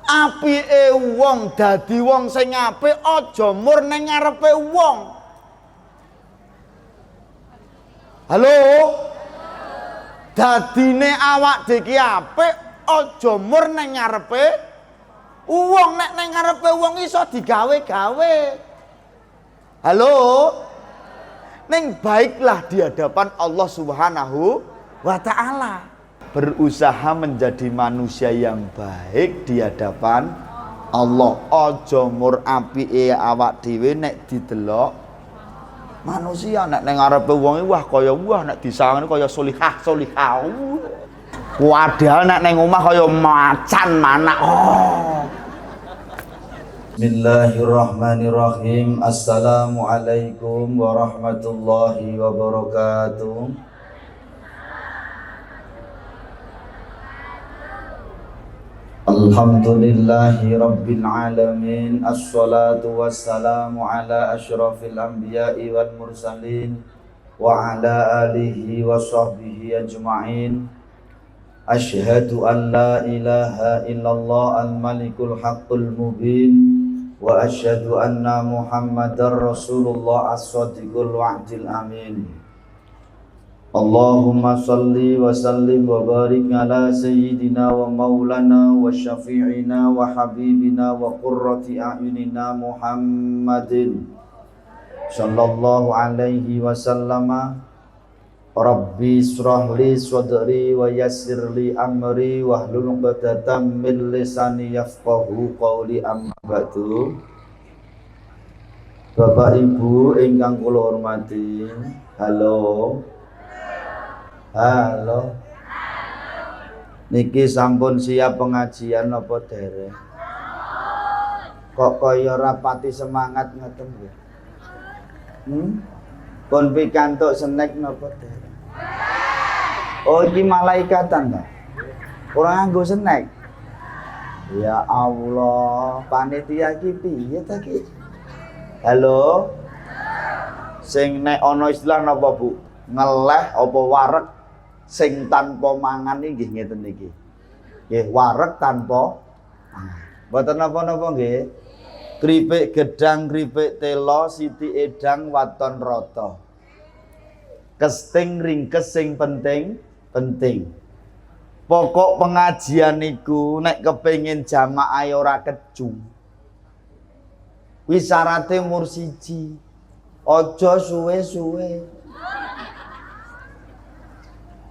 Apike wong dadi wong sing apik aja mur ning ngarepe wong. Halo? Dadine awak dhewe iki apik aja mur ning ngarepe wong. Nek ning ngarepe wong iso digawe-gawe. Halo? Ning baiklah di hadapan Allah Subhanahu wa taala. Berusaha menjadi manusia yang baik di hadapan Allah. Aja mur apike awak dhewe nek didelok manusia. Nek ning ngarepe wong wah kaya nek disangane kaya solihah. Padahal nek ning omah kaya macan manak. Bismillahirrahmanirrahim. Assalamualaikum warahmatullahi wabarakatuh. Alhamdulillahi rabbil alamin. Assalatu wassalamu ala asyrafil anbiya'i wal mursalin wa ala alihi wa sahbihi ajma'in. Asyhadu an la ilaha illallah al-malikul haqqul mubin wa asyhadu anna muhammadar rasulullah as-sadiqul wa'dil amin. Allahumma salli wa sallim wa barik ala sayyidina wa maulana wa syafi'ina wa habibina wa qurrati a'yunina Muhammadin sallallahu alaihi wasallama. Rabbi israh li sadri wa yassir li amri wahlul 'uqdatam min lisani yafqahu qawli. Amma ba'du. Bapak Ibu ingkang kula hormati, halo. Halo. Niki sampun siap pengajian apa dereng? Kok kaya rapati semangat ngoten nggih? Kon pikantuk snack napa dereng? Oh iki malaikatan ta? Ora nganggo snack. Ya Allah, panitia iki piye ta iki? Halo. Sing nek ana istilah napa Bu? Ngeleh apa wareg sing tanpa mangan iki nggih ngeten niki. Nggih, wareg tanpa mangan. Mboten napa-napa nggih. Kripik gedang, kripik telo, siti edang, waton rata. Kesting ringkes sing penting. Pokok pengajian niku nek kepengin jamaah ora keju. Kuwi syaraté umur 1. Aja suwe-suwe.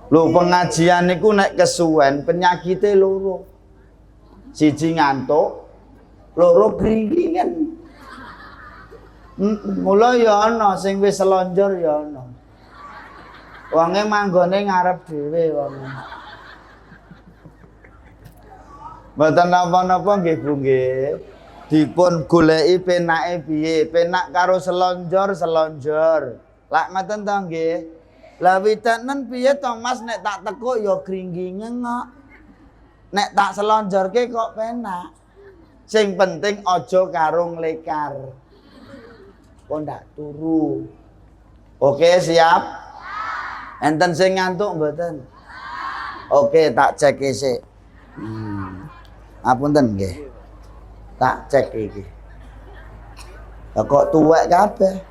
Lho pengajian niku nek kesuwen penyakite loro. 1 ngantuk, 2 gringingan. Mula ya ana sing wis selonjor ya ana. Wonge manggone ngarep dhewe wonge. Mboten napa-napa nggih Bu nggih. Dipun goleki penake piye? Penak karo selonjor. Lak ngoten to nggih. Lah witanen piye to Mas nek tak tekuk ya gringgingen kok. Nek tak selonjorke kok penak. Sing penting aja karo nglekar. Kok ndak turu. Oke, siap? Enten sing ngantuk mboten? Oke, tak cek isik. Apunten nggih. Tak cek iki. Lah kok tuwek kabeh?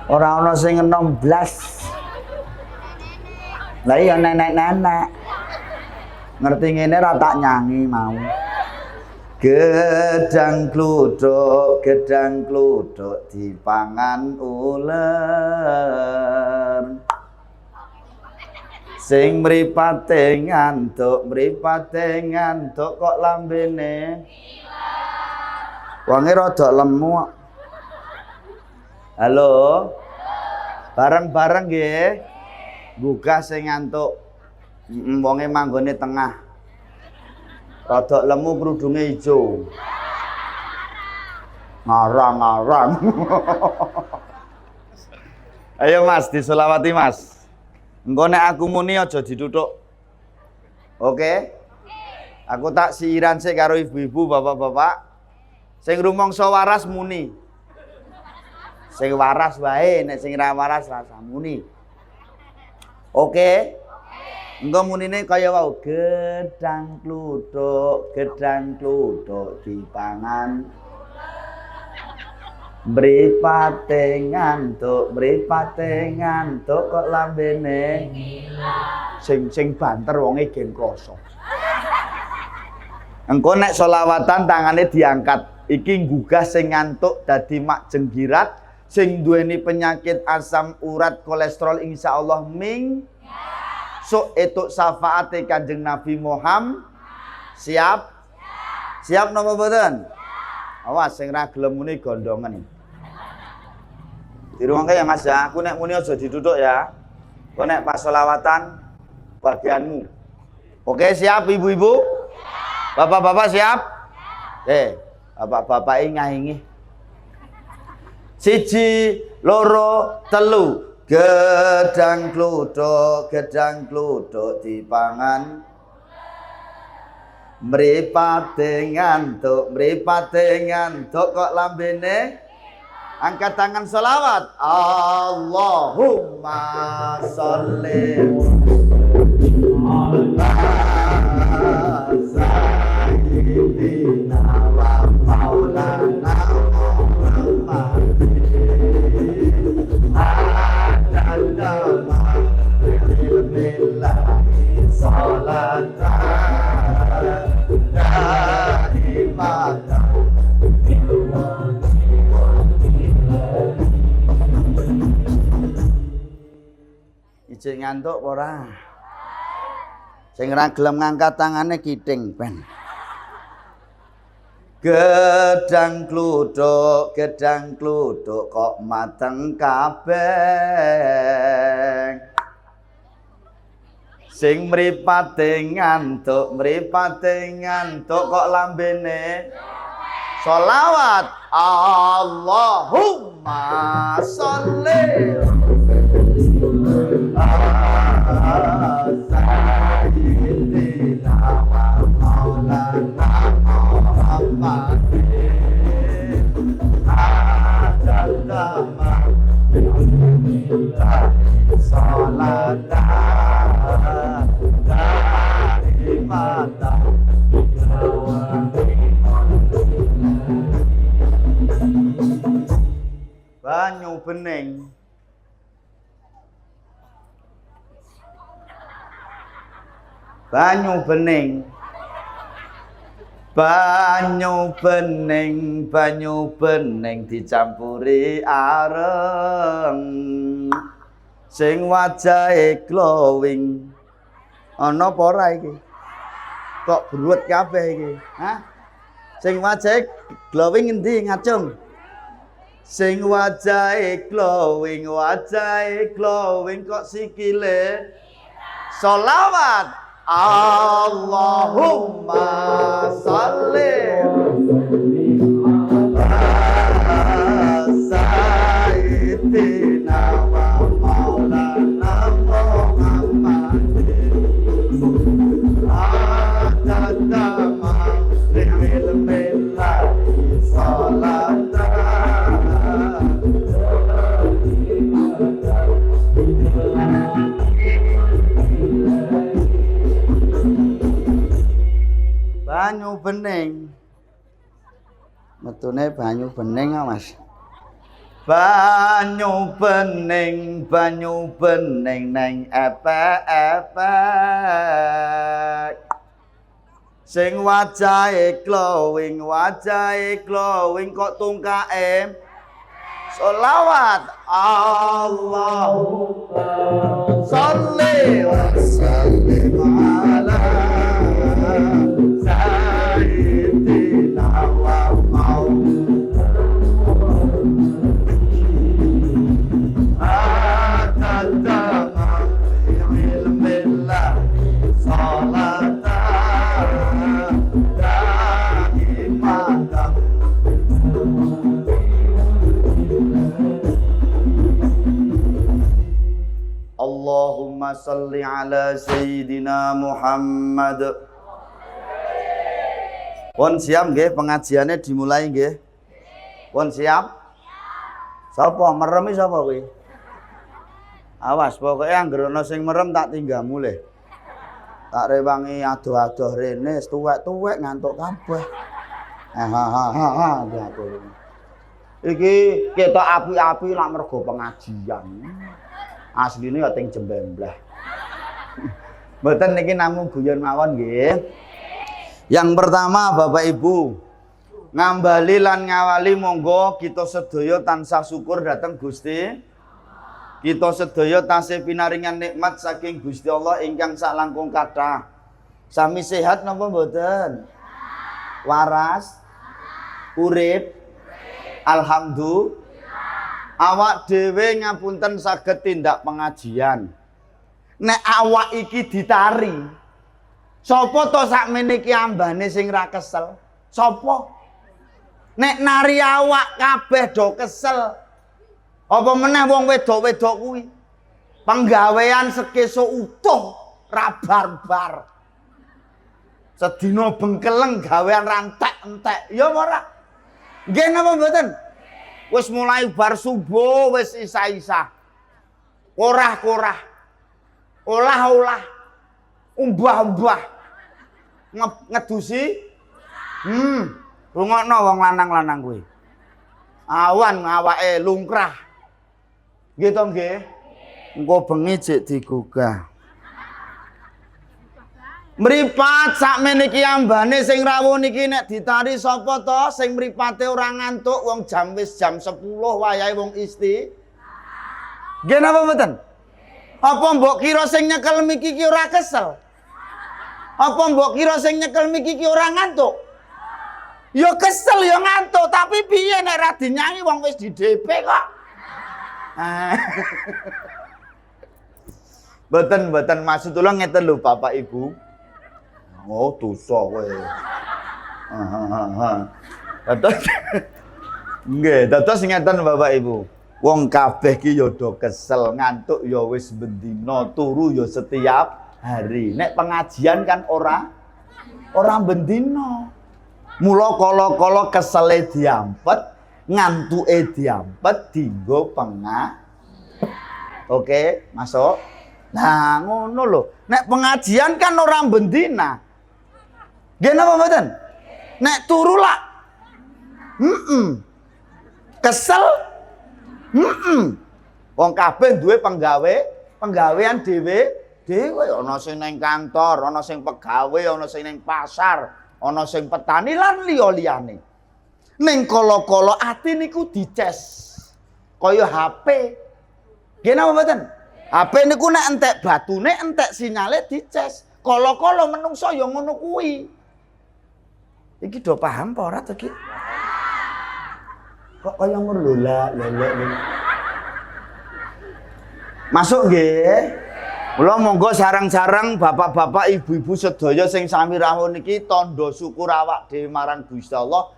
Ora ana sing enom blas. Lah iya nenek-nenek. Ngerti ngene ra tak nyanyi mau. Gedang kluduk dipangan uler. Sing mripate ngantuk kok lambene. Wonge rada lemu. Halo. Bareng-bareng nggih. Gugah sing ngantuk. Wonge manggone tengah. Rada lemu kerudunge ijo. Ngarang-ngarang. Ayo Mas, diselawati Mas. Engko nek aku muni aja dituthuk. Oke? Aku tak siiran sik karo ibu-ibu, bapak-bapak. Sing rumangsa waras muni. Sing waras wae, nek sing ra waras rasa muni. Oke? Engko munine kaya wau gedang kluthuk dipangan. Mripate ngantuk kok lambene sing banter wonge gen krasa. Engko nek selawatan tangane diangkat, iki nggugah sing ngantuk dadi mak jenggirat, sing duweni penyakit asam urat kolesterol insyaallah sok etuk syafaate Kanjeng Nabi Muhammad. Siap? Siap napa mboten? Awas sing ra gelem muni gondongen. Dirungake ya Mas ya, aku nek muni aja dituthuk ya. Kok nek pas selawatan bagianmu. Oke, siap ibu-ibu? Bapak-bapak siap? Bapak-bapak ngahingi. 1, 2, 3. Gedang kluthuk dipangan. Mripate ngantuk kok lambene. Angkat tangan selawat. Allahumma sholli ala sayyidina wa maulana Ijek ngantuk ora? Sing ora gelem ngangkat tangane kiting ben. Gedang kluthuk kok mateng kabeh. Sing mripate ngantuk kok lambene sholawat. Allahumma sholli ala sayyidina wa maulana Muhammadin adallama salatan daimatan banyu bening. Banyu bening dicampuri areng. Sing wajahe glowing. Ana apa ora iki? Kok bruwet kabeh iki? Hah? Sing wajahe glowing endi ngacung? Sing wajahe glowing kok sikile sholawat. Allahumma sholli ala sayyidina wa maulana Muhammadin adadama bi'ilmillahi salatan. Banyu bening. Metune banyu bening Mas. Banyu bening neng epek-epek. Sing wajahe glowing kok tungkae sholawat. Allahumma sholli wa sallim ala sayyidina wa maulana adadama bi'ilmillah salatan daimatan. Allahumma salli ala sayyidina Muhammad. Pun siap nggih pengajiannya dimulai nggih. Pun siap? Sapa merem iki sapa kuwi? Awas pokoke anggere ana sing merem tak tinggal mulih. Tak rewangi adoh-adoh rene tuwek-tuwek ngantuk kabeh. Aku. Iki ketok api-api lak mergo pengajian. Asline ya teng Jembembleh. Mboten niki namung guyon mawon nggih. Yang pertama Bapak Ibu, ngambali lan ngawali monggo kita sedaya tansah syukur dhateng Gusti. Kita sedaya tasih pinaringan nikmat saking Gusti Allah ingkang salangkung kathah. Sami sehat napa mboten? Waras? Urip? Alhamdulillah. Awak dhewe ngapunten saged tindak pengajian. Nek awak iki ditari, sapa to sakmene iki ambane sing ra kesel? Sapa? Nek nari awak kabeh do kesel. Apa meneh wong wedok-wedok kuwi? Penggawean sekeso utuh ra barbar. Sedina bengkeleng gawean rantek-entek. Ya ora? Nggih napa mboten? Wis mulai bar subuh wis isa-isa. Korah-korah. Olah-olah. Umbah-umbah. Ngedusi. Rungokno wong lanang-lanang kuwi. Awan awake lungkrah. Nggih to nggih. Engko bengi jek digugah. Mripat sakmene iki ambane sing rawuh niki nek ditari sapa to sing mripate ora ngantuk wong jam wis jam 10 wayahe wong isti. Nggih napa mboten? Apa mbok kira sing nyekel miki ki ora kesel? Apa mbok kira sing nyekel miki ki ora ngantuk? Ya kesel ya ngantuk, tapi piye nek ra dinyanyi wong wis di DP kok. Mboten maksud kula ngeten lho Bapak Ibu. Oh, dosa kowe. Dados nggih, dados ngeten Bapak Ibu. Wong kabeh ki ya do kesel, ngantuk ya wis bendina, turu ya setiap hari. Nek pengajian kan ora bendina. Mula kala-kala kesele diampet, ngantuke diampet dienggo Oke, masuk. Nah, ngono lho. Nek pengajian kan ora bendina. Nggih napa mboten? Nek turu lak. Kesel. Wong kabeh duwe penggawean dhewe. Ana sing ning kantor, ana sing pegawe, ana sing ning pasar, ana sing petani lan liya-liyane. Ning kala-kala ati niku dices. Kaya HP. Nggih napa mboten? HP niku nek entek batune, entek sinyale dices. Kala-kala menungso ya ngono kuwi. Iki do paham apa ora to iki? Kok kaya ngono lho. Masuk nggih. Mula monggo sareng-sareng bapak-bapak, ibu-ibu sedaya sing sami rawuh niki tandha syukur awak dhewe marang Gusti Allah.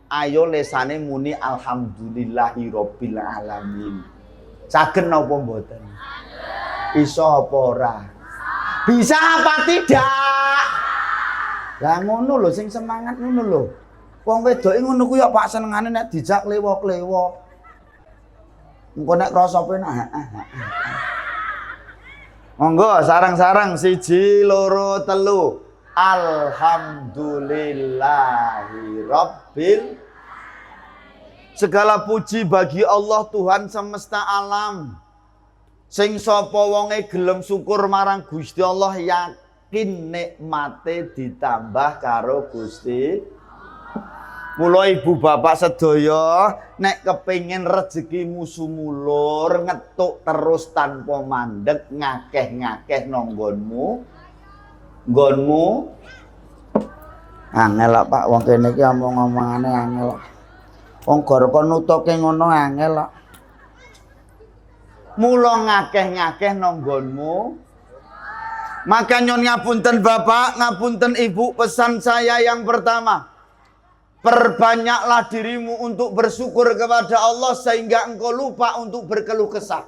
Ayo lesane muni alhamdulillahirabbil alamin. Saged napa mboten? Iso apa ora? Bisa apa tidak? Lah ngono lho sing semangat ngono lho. Wong wedoke ngono kuwi kok Pak senengane nek dijak klewo-klewo. Engko nek krasa penak. Monggo sarang-sarang 1 2 3. Alhamdulillahirabbil. Segala puji bagi Allah Tuhan semesta alam. Sing sapa wonge gelem syukur marang Gusti Allah yakin nikmate ditambah karo Gusti. Mula ibu bapak sedaya nek kepengin rezekimu sumulur ngetuk terus tanpa mandek ngakeh-ngakeh nonggonmu. Nggonmu angel Pak wong kene iki omong-omongane angel. Wong gara kon nutuke ngono angel kok. Mula ngakeh-ngakeh nonggonmu. Maka nyon ngapunten Bapak, ngapunten Ibu, pesan saya yang pertama. Perbanyaklah dirimu untuk bersyukur kepada Allah sehingga engkau lupa untuk berkeluh kesah.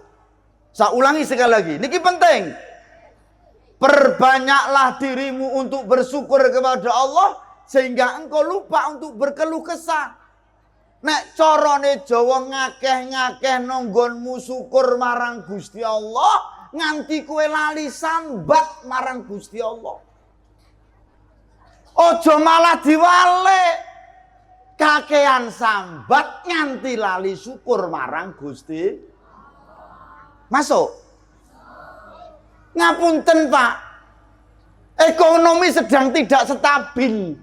Saya ulangi sekali lagi, niki penting. Perbanyaklah dirimu untuk bersyukur kepada Allah sehingga engkau lupa untuk berkeluh kesah. Nek carane Jawa ngakeh-ngakeh nonggonmu syukur marang Gusti Allah nganti kowe lali sambat marang Gusti Allah. Ojo malah diwalik. Kakean sambat nganti lali syukur marang Gusti. Masuk. Ngapunten, Pak. Ekonomi sedang tidak stabil.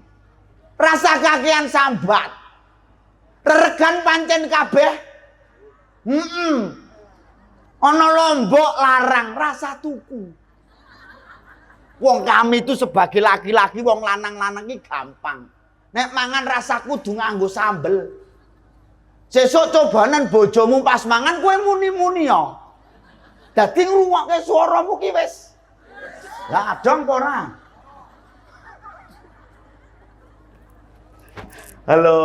Rasa kakean sambat. Reregan pancen kabeh. Ana lombok larang rasa tuku. Wong kami itu sebagai laki-laki, wong lanang-lanang iki gampang. Nek mangan rasa kudu nganggo sambel. Sesuk cobanan bojomu pas mangan kowe muni-muni ya. Dadi ngrungokke swaramu ki wis. Lah adong apa ora? Halo.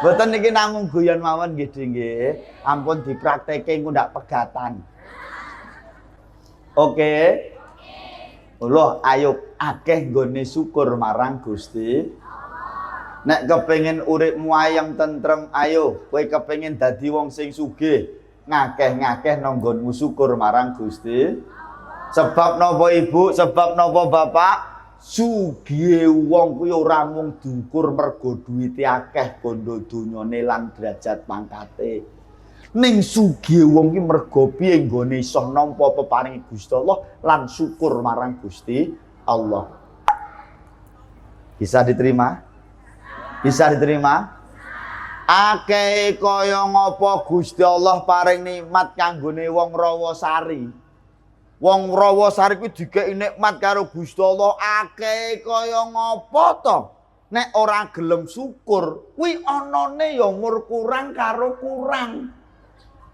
Mboten niki namung guyon mawon nggih nggih. Ampun dipraktekke engko ndak pegatan. Oke. Allah ayo akeh nggone syukur marang Gusti. Nek kepengin uripmu ayem tentrem, ayo kowe kepengin dadi wong sing sugih, ngakeh-ngakeh nanggonmu syukur marang Gusti. Sebab napa Ibu, sebab napa Bapak? Sugih wong kuwi ora mung diukur mergo duwite akeh, bondo donyane lan derajat pangkate. Ning sugih wong ki mergo piye nggone iso nampa peparinge Gusti Allah lan syukur marang Gusti Allah. Bisa diterima? Bisa diterima? Akeh kaya ngapa Gusti Allah paring nikmat kanggone wong Rawasari. Wong Rawasari kuwi dikeki nikmat karo Gusti Allah akeh kaya ngapa to? Nek ora gelem syukur, kuwi anane ya mur kurang karo kurang.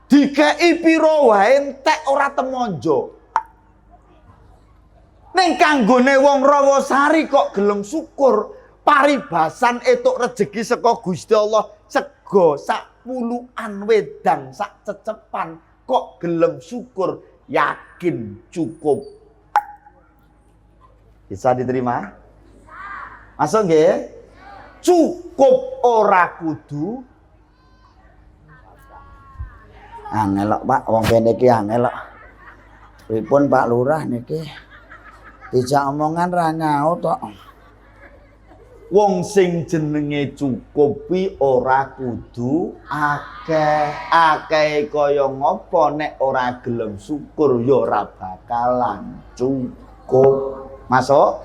Dikeki pira wae entek ora temonjo. Ning kanggone wong Rawasari kok gelem syukur. Paribasan etuk rejeki saka Gusti Allah sego sak puluhan wedang sak cecepan kok gelem syukur yakin cukup. Bisa diterima? Masuk nggih? Cukup ora kudu angel Pak, wong kene iki angel kok. Pripun Pak Lurah niki? Dijak omongan ra nyaut tok. Wong sing jenenge cukupi ora kudu akeh kaya ngapa nek ora gelem syukur ya ora bakalan cukup. Masuk?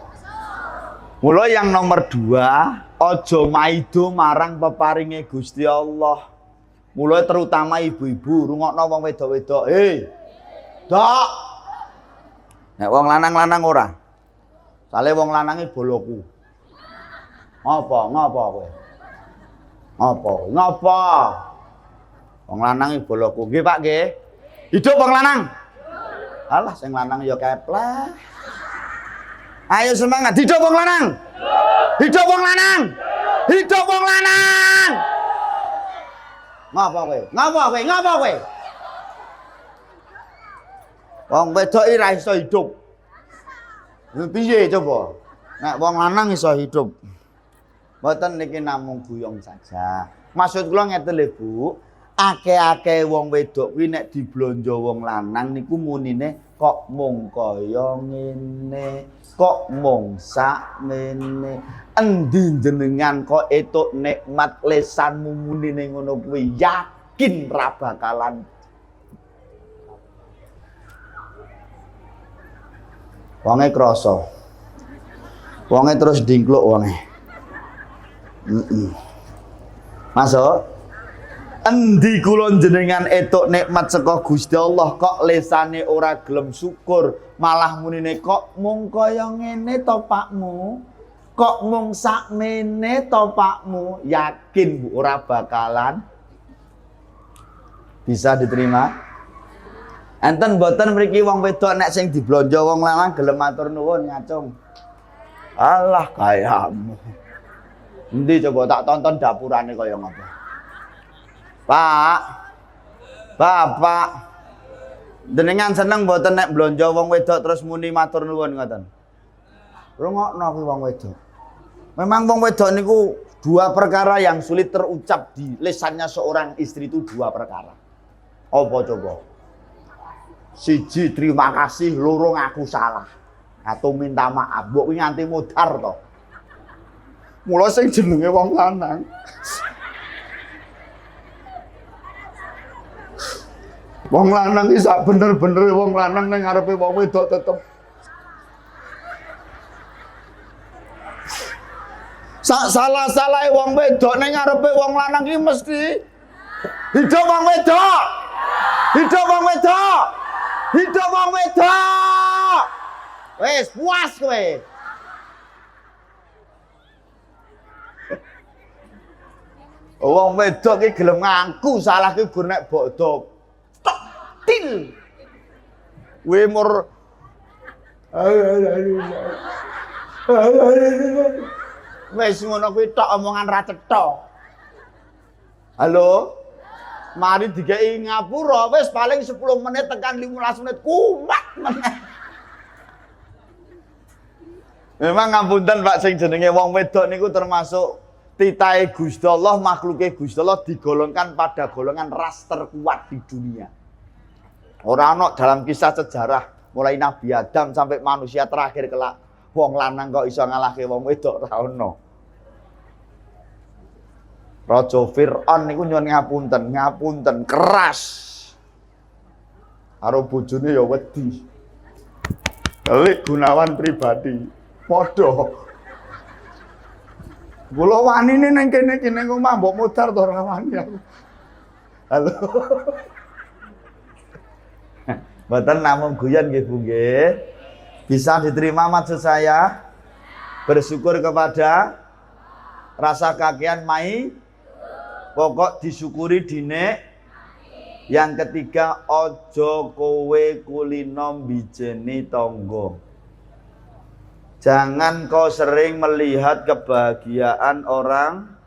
Mula yang nomor 2, aja maido marang peparinge Gusti Allah. Mula terutama ibu-ibu rungokno wong wedok-wedok. Dok. Nek wong lanang-lanang ora. Sale wong lanange boloku. Ngapa kowe? Ngapa? Wong lanang iki boloku. Nggih Pak nggih. Hidup wong lanang. Alah sing lanang ya kepleh. Ayo semangat hidup wong lanang. Hidup wong lanang. Hidup wong lanang. Ngapa kowe? Ngapa kowe? Wong wedok iki ra iso hidup. Piye coba? Nek wong lanang iso hidup. Mboten niki namung guyong saja. Maksud kula ngeten lho Bu, akeh-akeh wong wedok kuwi nek diblonjo wong lanang niku munine kok mung kaya ngene, kok mung sakmene. Endi jenengan kok etuk nikmat lesanmu munine ngono kuwi, yakin ra bakalan wonge krasa. Wonge terus dingkluk wonge. Masuk. Endi kula jenengan etuk nikmat saka Gusti Allah kok lesane ora gelem syukur, malah munine kok mung kaya ngene to Pakmu, kok mung sakmene to Pakmu, yakin ora bakalan bisa diterima. Enten mboten mriki wong wedok nek sing diblonjo wong lanang gelem matur nuwun ngacung. Alah kayamu. Endi coba tak tonton dapurane kaya ngapa. Pak. Bapak. Jenengan seneng mboten nek blonjo wong wedok terus muni matur nuwun ngoten. Rungokno kuwi wong wedok. Memang wong wedok niku dua perkara yang sulit terucap di lisannya seorang istri itu dua perkara. Apa coba? Siji terima kasih, loro ngaku salah. Atau minta maaf. Mbok kuwi nganti modar to. Mula sing jenenge wong lanang. Wong lanang iki sak bener-bener wong lanang ning ngarepe wong wedok tetep sak salah-salahe wong wedok ning ngarepe wong lanang iki mesti hidup wong wedok. Hidup wong wedok. Hidup wong wedok. Wes puas kowe. Wong wedok iki gelem ngaku salah ki gur nek bodho. Tok til. Kowe mur wes ngono kuwi tok omongan ra cetha. Halo. Mari dikei ngapura wis paling 10 menit tekan 15 menit kumat meneh. Memang ngapunten Pak sing jenenge wong wedok niku termasuk titahe Gusti Allah, makhluke Gusti Allah digolongkan pada golongan ras terkuat di dunia. Ora ana dalam kisah sejarah mulai Nabi Adam sampai manusia terakhir kelak wong lanang kok iso ngalahke wong wedok ora ana. Raja Fir'aun niku nyuwun ngapunten keras. Karo bojone ya wedi. Delik Gunawan pribadi. Padha. Kula wanine ning kene omah mbok modar to ora wani aku. Halo. Mboten namung guyon nggih Bu nggih. Bisa diterima maksud saya? Bersyukur kepada rasa kakean mai pokok disyukuri dine. Yang ketiga ojo kowe kulino bijeni tonggo. Jangan kau sering melihat kebahagiaan orang.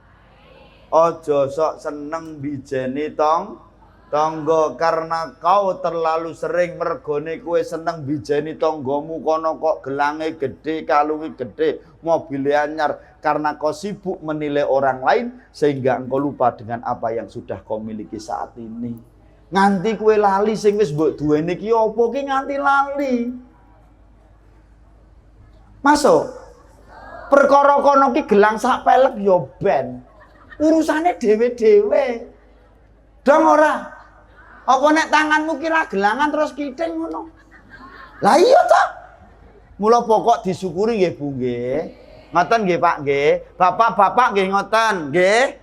Ojo sok seneng bijeni tonggo karena kau terlalu sering mergone kowe seneng bijeni tonggomu kono kok gelange gede, kalunge gede, mobilnya anyar. Karena kau sibuk menilai orang lain sehingga engkau lupa dengan apa yang sudah kau miliki saat ini. Nganti kue lali sing wis mbok duweni iki apa ki nganti lali. Masuk. Perkara kono ki gelang sak pelek ya ben. Urusane dhewe-dhewe. Dong ora. Apa nek tanganmu kira gelangan terus kiting ngono. Lah iya ta. Mula pokok disyukuri nggih Bu nggih. Ngoten nggih Pak nggih. Bapak-bapak nggih ngoten nggih.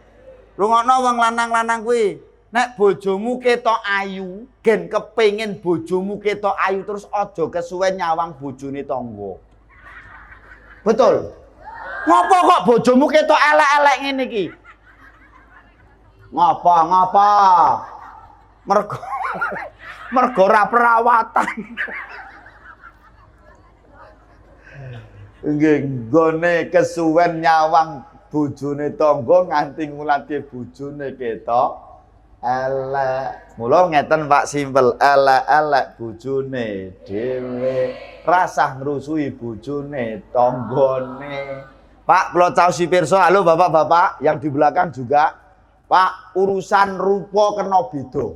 Rungokno wong lanang-lanang kuwi. Nek bojomu ketok ayu, gen kepengin bojomu ketok ayu terus aja kesuwen nyawang bojone tangga. Betul. Ngopo kok bojomu ketok elek-elek ngene iki? Ngapa? Mergo ora perawatan. Nggih, gone kesuwen nyawang bojone tangga nganti ngulati bojone ketok elek. Mula ngeten Pak simpel, elek-elek bojone dhewe, rasah ngrusui bojone tanggane. Pak, kula caosi pirsa, halo Bapak-bapak yang di belakang juga. Pak, urusan rupa kena beda.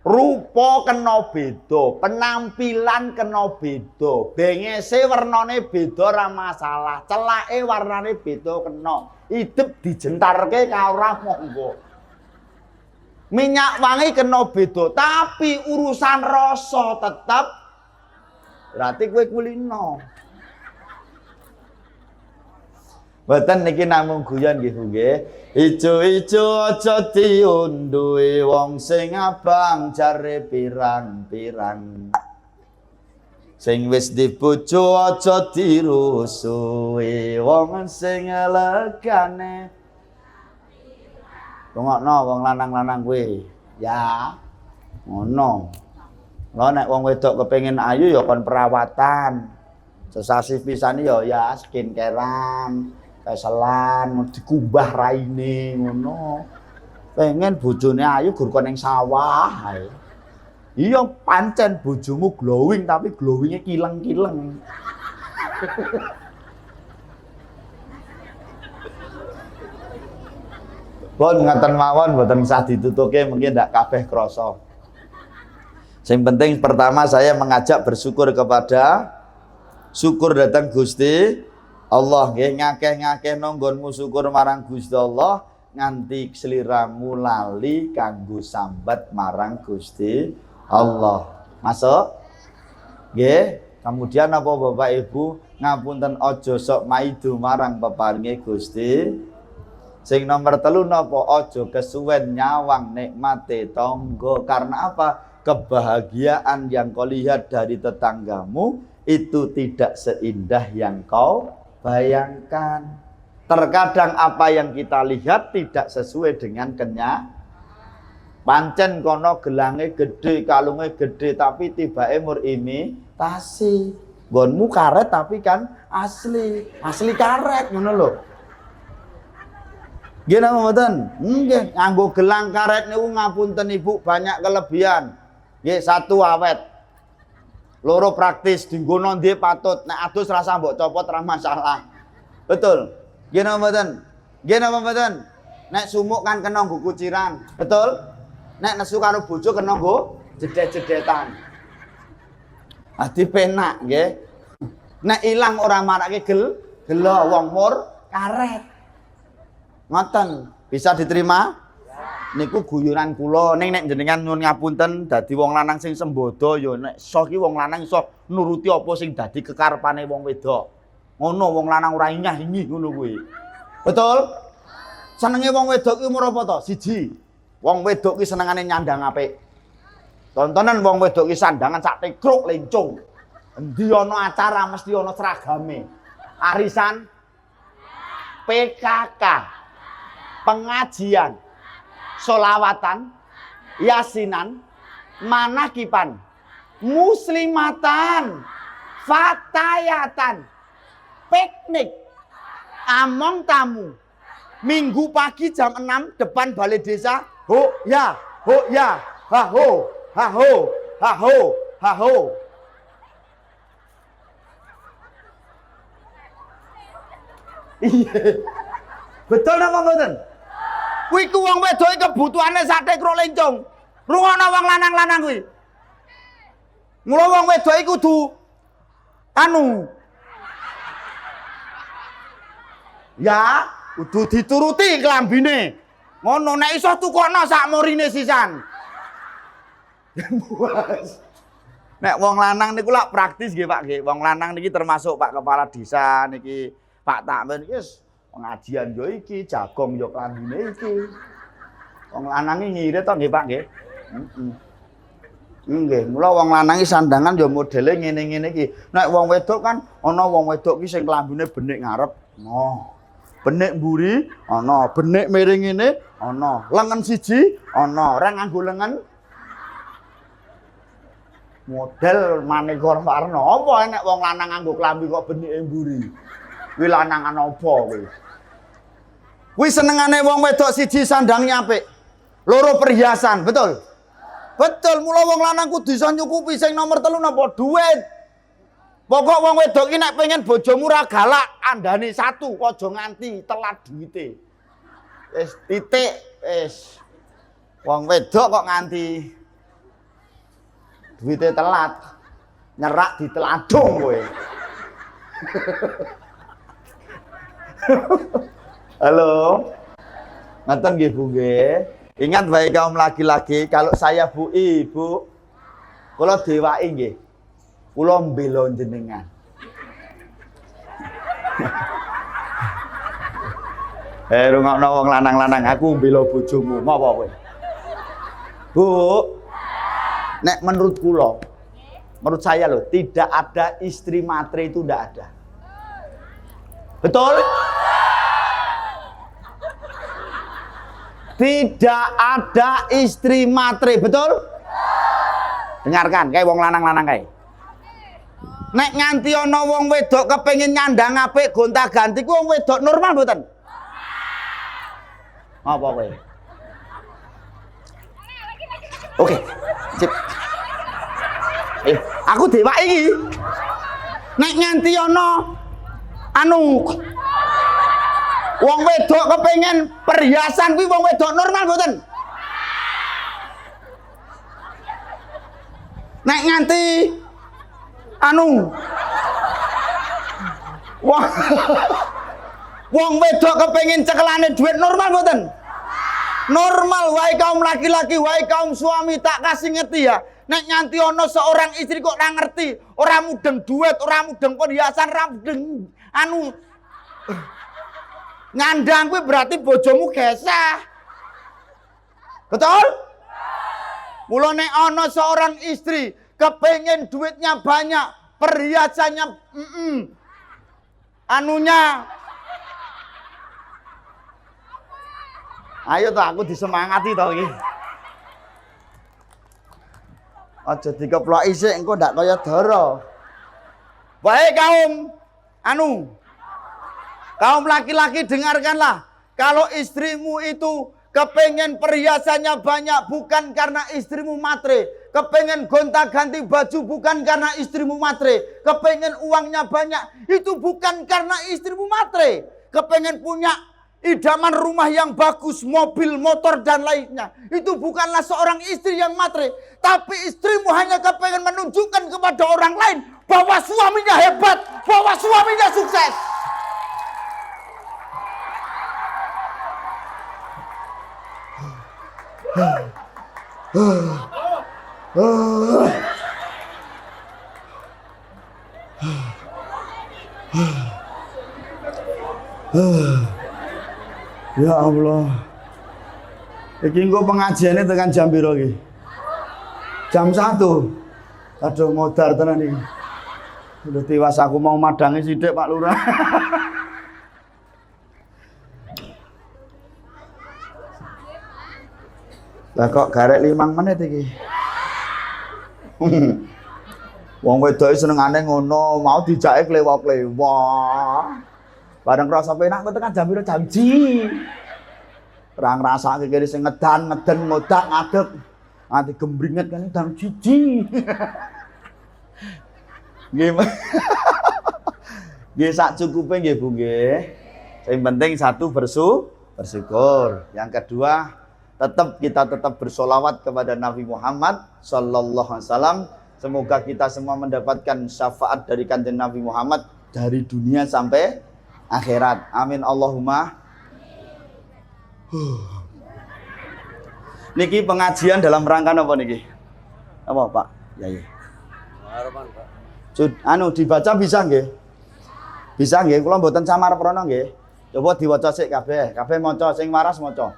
Rupa kena beda, penampilan kena beda, bengese warnane beda ora masalah, celake warnane beda kena. Idep dijentarke ka ora monggo. Minyak wangi kena beda, tapi urusan rasa tetep berarti kowe kulino. Mboten niki namung guyon nggih Bu nggih. Ijo-ijo aja diunduhi wong sing abang jare pirang-pirang. Sing wis dibojo aja dirusuhi wong sing elegane. Rungokno wong lanang-lanang kuwi. Ya. Ngono. Lha nek wong wedok kepengin ayu ya kon perawatan. Sesasi pisan ya skincarean. Keselan, dikumbah raine ngono. Pengen bojone ayu gur kon ning sawah ae. Iya pancen bojomu glowing tapi glowinge kileng-kileng. Pun ngaten mawon mboten usah ditutuke mungkin ndak kabeh krasa. Sing penting pertama saya mengajak bersyukur kepada syukur datang Gusti Allah nggih ngakeh-ngakeh nonggonmu syukur marang Gusti Allah nganti sliramu lali kanggo sambat marang Gusti Allah. Masuk? Nggih. Kemudian apa Bapak Ibu ngapunten aja sok maido marang peparinge Gusti. Sing nomor 3 napa aja kesuwen nyawang nikmate tangga. Karena apa? Kebahagiaan yang kau lihat dari tetanggamu itu tidak seindah yang kau bayangkan. Terkadang apa yang kita lihat tidak sesuai dengan pancen kono gelange gede, kalunge gede tapi tibake mur imitasi. Nggonmu karet tapi kan asli karet ngono lho. Nggih napa mboten? Nggih, nganggo gelang karet niku ngapunten Ibu banyak kelebihan. Nggih, 1 awet. 2 praktis, dinggono ndi patut, nek adus rasa mbok copot ra masalah. Betul. Nggih napa mboten? Nggih napa mboten? Nek sumuk kan kena nggo kuciran. Betul? Nek nesu karo bojo kena nggo jedet-jedetan. Ati penak nggih. Nek ilang ora marake gelo wong mur karet. Ngoten, bisa diterima? Niku guyuran kula ning nek jenengan nyuwun ngapunten dadi wong lanang sing sembodo ya nek iso ki wong lanang iso nuruti apa sing dadi kekarepane wong wedok. Ngono wong lanang ora inyah-inyih ngono kuwi. Betul? Senenge wong wedok ki umur apa to? 1. Wong wedok ki senengane nyandang apik. Tontonan wong wedok ki sandangan sak tekruk lencung. Endi ana acara mesti ana seragame. Arisan PKK. Pengajian. Solawatan, yasinan, manakipan, muslimatan, fatayatan, piknik, among tamu, minggu pagi jam 6 depan balai desa, ho ya, ha ho, ha ho, ha ho, ha ho. Iya, betul napa mboten? Kuwi ku wong wedok kebutuhane sate krok lencong. Rungono wong lanang-lanang kuwi. Mula wong wedok iku kudu ya, kudu dituruti klambine. Ngono nek iso tukokno sak murine sisan. Nek wong lanang niku lak praktis nggih Pak nggih. Wong lanang niki termasuk Pak Kepala Desa niki, Pak Takmin iki pengajian yo iki, jagong yo klambine iki. Wong lanang iki ngirit to nggih Pak nggih. Nggih, mula wong lanang iki sandangan yo modele ngene-ngene iki. Nek wong wedok kan ana wong wedok iki sing klambine benik ngarep. Noh. Benik mburi ana, benik miring ngene ana, lengen siji ana, ora nganggo lengen. Model maneka warna. Apa nek wong lanang nganggo klambi kok benike mburi? Kuwi lanangan apa kuwi? Kuwi senengane wong wedok siji sandange apik. 2 perhiasan, betul? Betul, mula wong lanang kudu iso nyukupi sing nomor 3 napa? Duit. Pokok wong wedok ki nek pengen bojomu ra galak, andane 1, aja nganti telat duwite. Wis titik, wis. Wong wedok kok nganti duwite telat. Nyerak diteladung kowe. Halo. Ngaten nggih Bu nggih. Ingat baik kaum laki-laki, kalau saya Bu Ibu, kula dewaki nggih. Kula mbela jenengan. Rungokno wong lanang-lanang aku mbela bojomu, ngapa kowe? Bu, nek menurut kula, menurut saya loh, tidak ada istri matre itu tidak ada. Betul? Tidak ada istri matre, betul? Dengarkan, kayak wong lanang-lanang kayak. Nek nganti ana wong wedok kepengin nyandang apik gonta-ganti ku wong wedok normal mboten? Apa kowe? Oke. Sip. Aku dewa iki. Nek nganti ana wong wedok kepengen perhiasan kuwi wong wedok normal mboten? Nek nganti Wong wong wedok kepengin cekelane duit normal mboten? Normal. Wae kaum laki-laki, wae kaum suami, tak kasih ngerti ya. Nek nganti ono seorang istri kok ora ngerti, ora mudeng duit, ora mudeng perhiasan, ora mudeng anu ngandang kuwi berarti bojomu gesah. Betul? Mula nek ono seorang istri kepengen duitnya banyak, perhiasannya anunya. Ayo toh aku disemangati toh iki. Aja dikeploki sik engko ndak kaya dara. Wae kaum kaum laki-laki dengarkanlah. Kalau istrimu itu kepengen perhiasannya banyak bukan karena istrimu matre. Kepengen gonta-ganti baju bukan karena istrimu matre. Kepengen uangnya banyak itu bukan karena istrimu matre. Kepengen punya idaman rumah yang bagus, mobil, motor, dan lainnya. Itu bukanlah seorang istri yang matre. Tapi istrimu hanya kepengen menunjukkan kepada orang lain bahwa suaminya hebat, bahwa suaminya sukses. Ya Allah. Iki engko pengajiane tekan jam piro iki? Jam 1. Aduh modar tenan iki. Udah tiwas aku mau madangi sithik Pak Lurah. Lah kok garek 5 menit iki. Wong wedoke senengane ngono, mau dijake klewok-klewok. Bareng rasa penak kok tekan jam piro jam 1. Ora ngrasake kene sing ngeden ngodak ngadeg. Ati gembringet kan jam 1. Nggih. Nggih sak cukupe nggih Bu nggih. Sing penting satu bersyukur. Yang kedua, kita tetap bersolawat kepada Nabi Muhammad sallallahu alaihi wasallam. Semoga kita semua mendapatkan syafaat dari kanjeng Nabi Muhammad dari dunia sampai akhirat. Amin Allahumma. Niki pengajian dalam rangka apa niki? Apa Pak? Ya ya. Harapan Pak. Dibaca bisa nggih? Bisa nggih, kula mboten samar prana nggih. Coba diwaca sik kabeh. Kabeh maca, sing waras maca.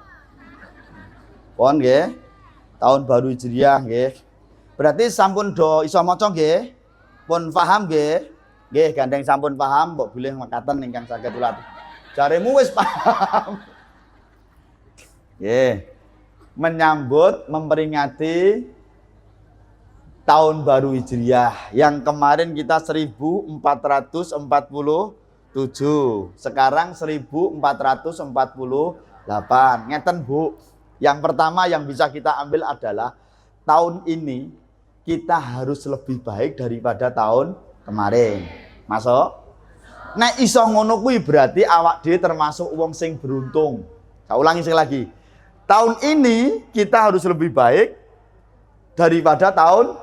Pon nggih. Tahun baru Hijriah nggih. Berarti sampun do iso maca nggih? Pun paham nggih? Nggih, gandeng sampun paham, mbok bilih mekaten ingkang saged ulat. Jaremu wis paham. Nggih. Menyambut memperingati tahun baru Hijriah yang kemarin kita 1447, sekarang 1448. Ngeten Bu. Yang pertama yang bisa kita ambil adalah tahun ini kita harus lebih baik daripada tahun kemarin. Masuk? Nek iso ngono kuwi berarti awak dhewe termasuk wong sing beruntung. Saya ulangi sekali lagi. Tahun ini kita harus lebih baik daripada tahun,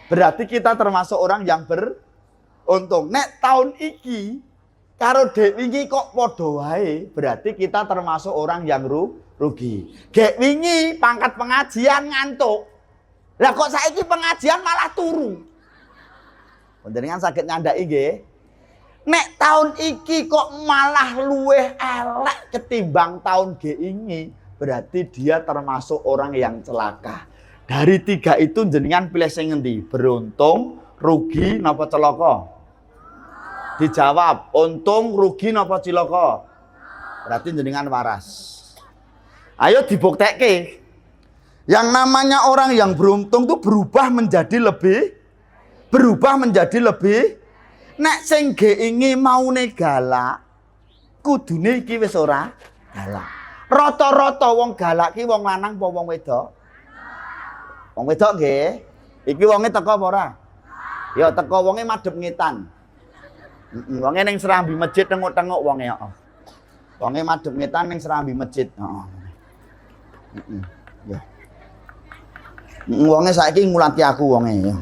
berarti kita termasuk orang yang beruntung. Nek tahun iki karo dek wingi kok padha wae, berarti kita termasuk orang yang rugi. Dek wingi pangkat pengajian ngantuk. Lah kok saiki pengajian malah turu. Panjenengan saged nyandaki nggih. Nek tahun iki kok malah luweh elek ketimbang tahun wingi, berarti dia termasuk orang yang celaka. Dari 3 itu jenengan pilih sing ngendi? Beruntung, rugi, napa celaka? Dijawab, untung, rugi, napa cilaka? Berarti jenengan waras. Ayo dibuktekke. Yang namanya orang yang beruntung itu berubah menjadi lebih. Nek sing geingi maune galak, kudune iki wis ora galak. Rata-rata wong galak ki wong lanang apa wong wedok? Wong wedok nggih. Iki wonge teko apa ora? Ya teko wonge madhep ngetan. Wonge ning serambi masjid tengok-tengok wonge heeh. Wonge madhep ngetan ning serambi masjid, heeh. Ya. Wonge saiki ngulati aku wonge ya.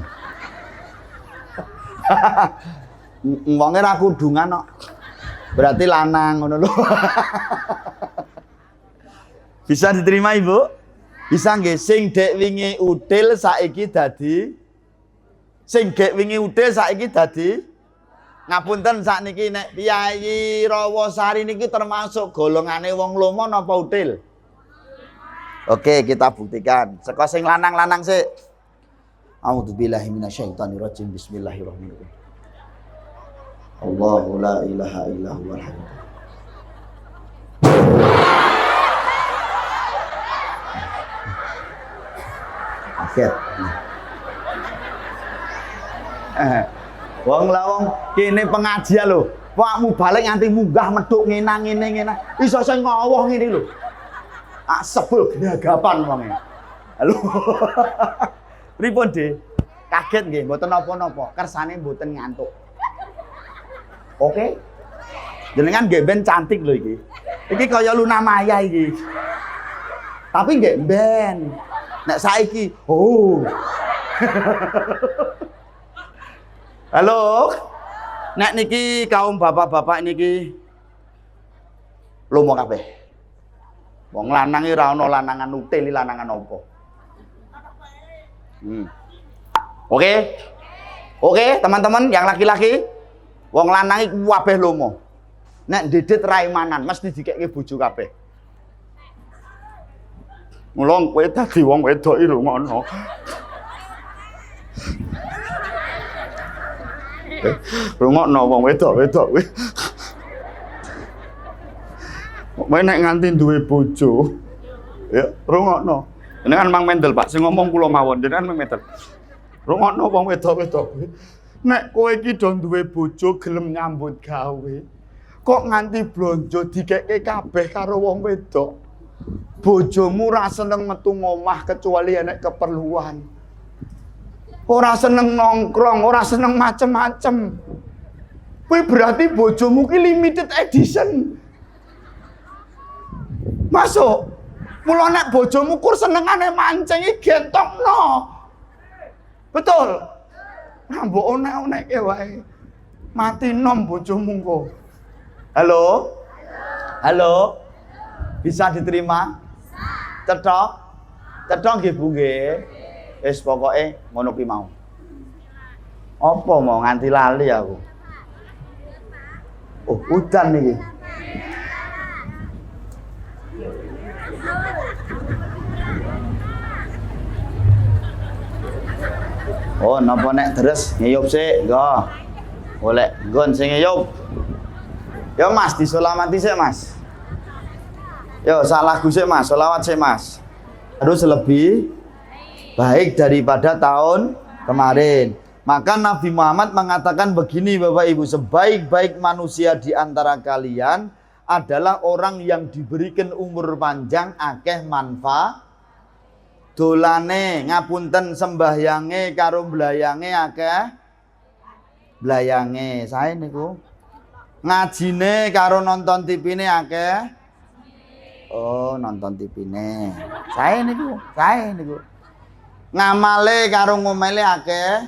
Wonge ra kudungan kok. Berarti lanang ngono lho. Bisa diterima Ibu? Bisa nggih sing dek wingi util saiki dadi ngapunten sakniki nek Piyayi Rawasari niki termasuk golongane wong lomo napa util? Oke, kita buktikan. Saka sing lanang-lanang sik. A'udzubillahi minasyaitonirrajim. Bismillahirrahmanirrahim. Allahu la ilaha illa huwal hayyul qayyum. Wong lawong kene pengajian lho. Pakmu balik nganti munggah medhuk ngene. Iso sing ngowoh ngene lho. Sebel genagapan wonge. Halo. Pripun, De? Kaget nggih, mboten napa-napa. Kersane mboten ngantuk. Oke. Jenengan nggih ben cantik lho iki. Iki kaya Luna Maya iki. Tapi nggih ben. Nek saiki, oh. Halo. Nek niki kaum bapak-bapak niki lomo kabeh. Wong lanang iki ora ana lanangan util, lanangan apa. Oke, teman-teman yang laki-laki, wong lanang iki kabeh lomo. Nek ndedit raimanan mesti dikekke bojo kabeh. Mulung kowe dadi wong wedok iki lho ngono. Rungokno wong wedok-wedok kuwi. Kowe nek nganti duwe bojo, ya rungokno. Jenengan mang mendel, Pak, sing ngomong kula mawon, jenengan mang mendel. Rungokno wong wedok-wedok kuwi. Nek kowe iki do duwe bojo gelem nyambut gawe, kok nganti blonjo dikekke kabeh karo wong wedok. Bojomu ra seneng metu ngomah kecuali enek keperluan. Ora seneng nongkrong, ora seneng macem-macem. Kuwi berarti bojomu ki limited edition. Masuk. Mula nek bojomu kur senengane mancing iki gentokno. Betul. Nah, mbok onek-onekke wae. Mati nom bojomu engko. Halo? Halo? Bisa diterima? Cetok? Cetok nggih Bu nggih. Wis pokoke ngono ki mau. Apa mau nganti lali aku. Oh, udan niki. Oh, napa nek deres ngiyup sik, nggo. Golek nggon sing ngiyup. Ya Mas, disolamati sik Mas. Yo salah lagu sik Mas, selawat sik Mas. Harus lebih baik daripada tahun kemarin. Maka Nabi Muhammad mengatakan begini Bapak Ibu, sebaik-baik manusia di antara kalian adalah orang yang diberikan umur panjang akeh manfaat. Dolane ngapunten sembahyange karo blayange akeh blayange. Sae niku. Ngajine karo nonton TV-ne akeh. Oh, nonton TV-ne. Sae niku. Ngamale karo ngomele akeh.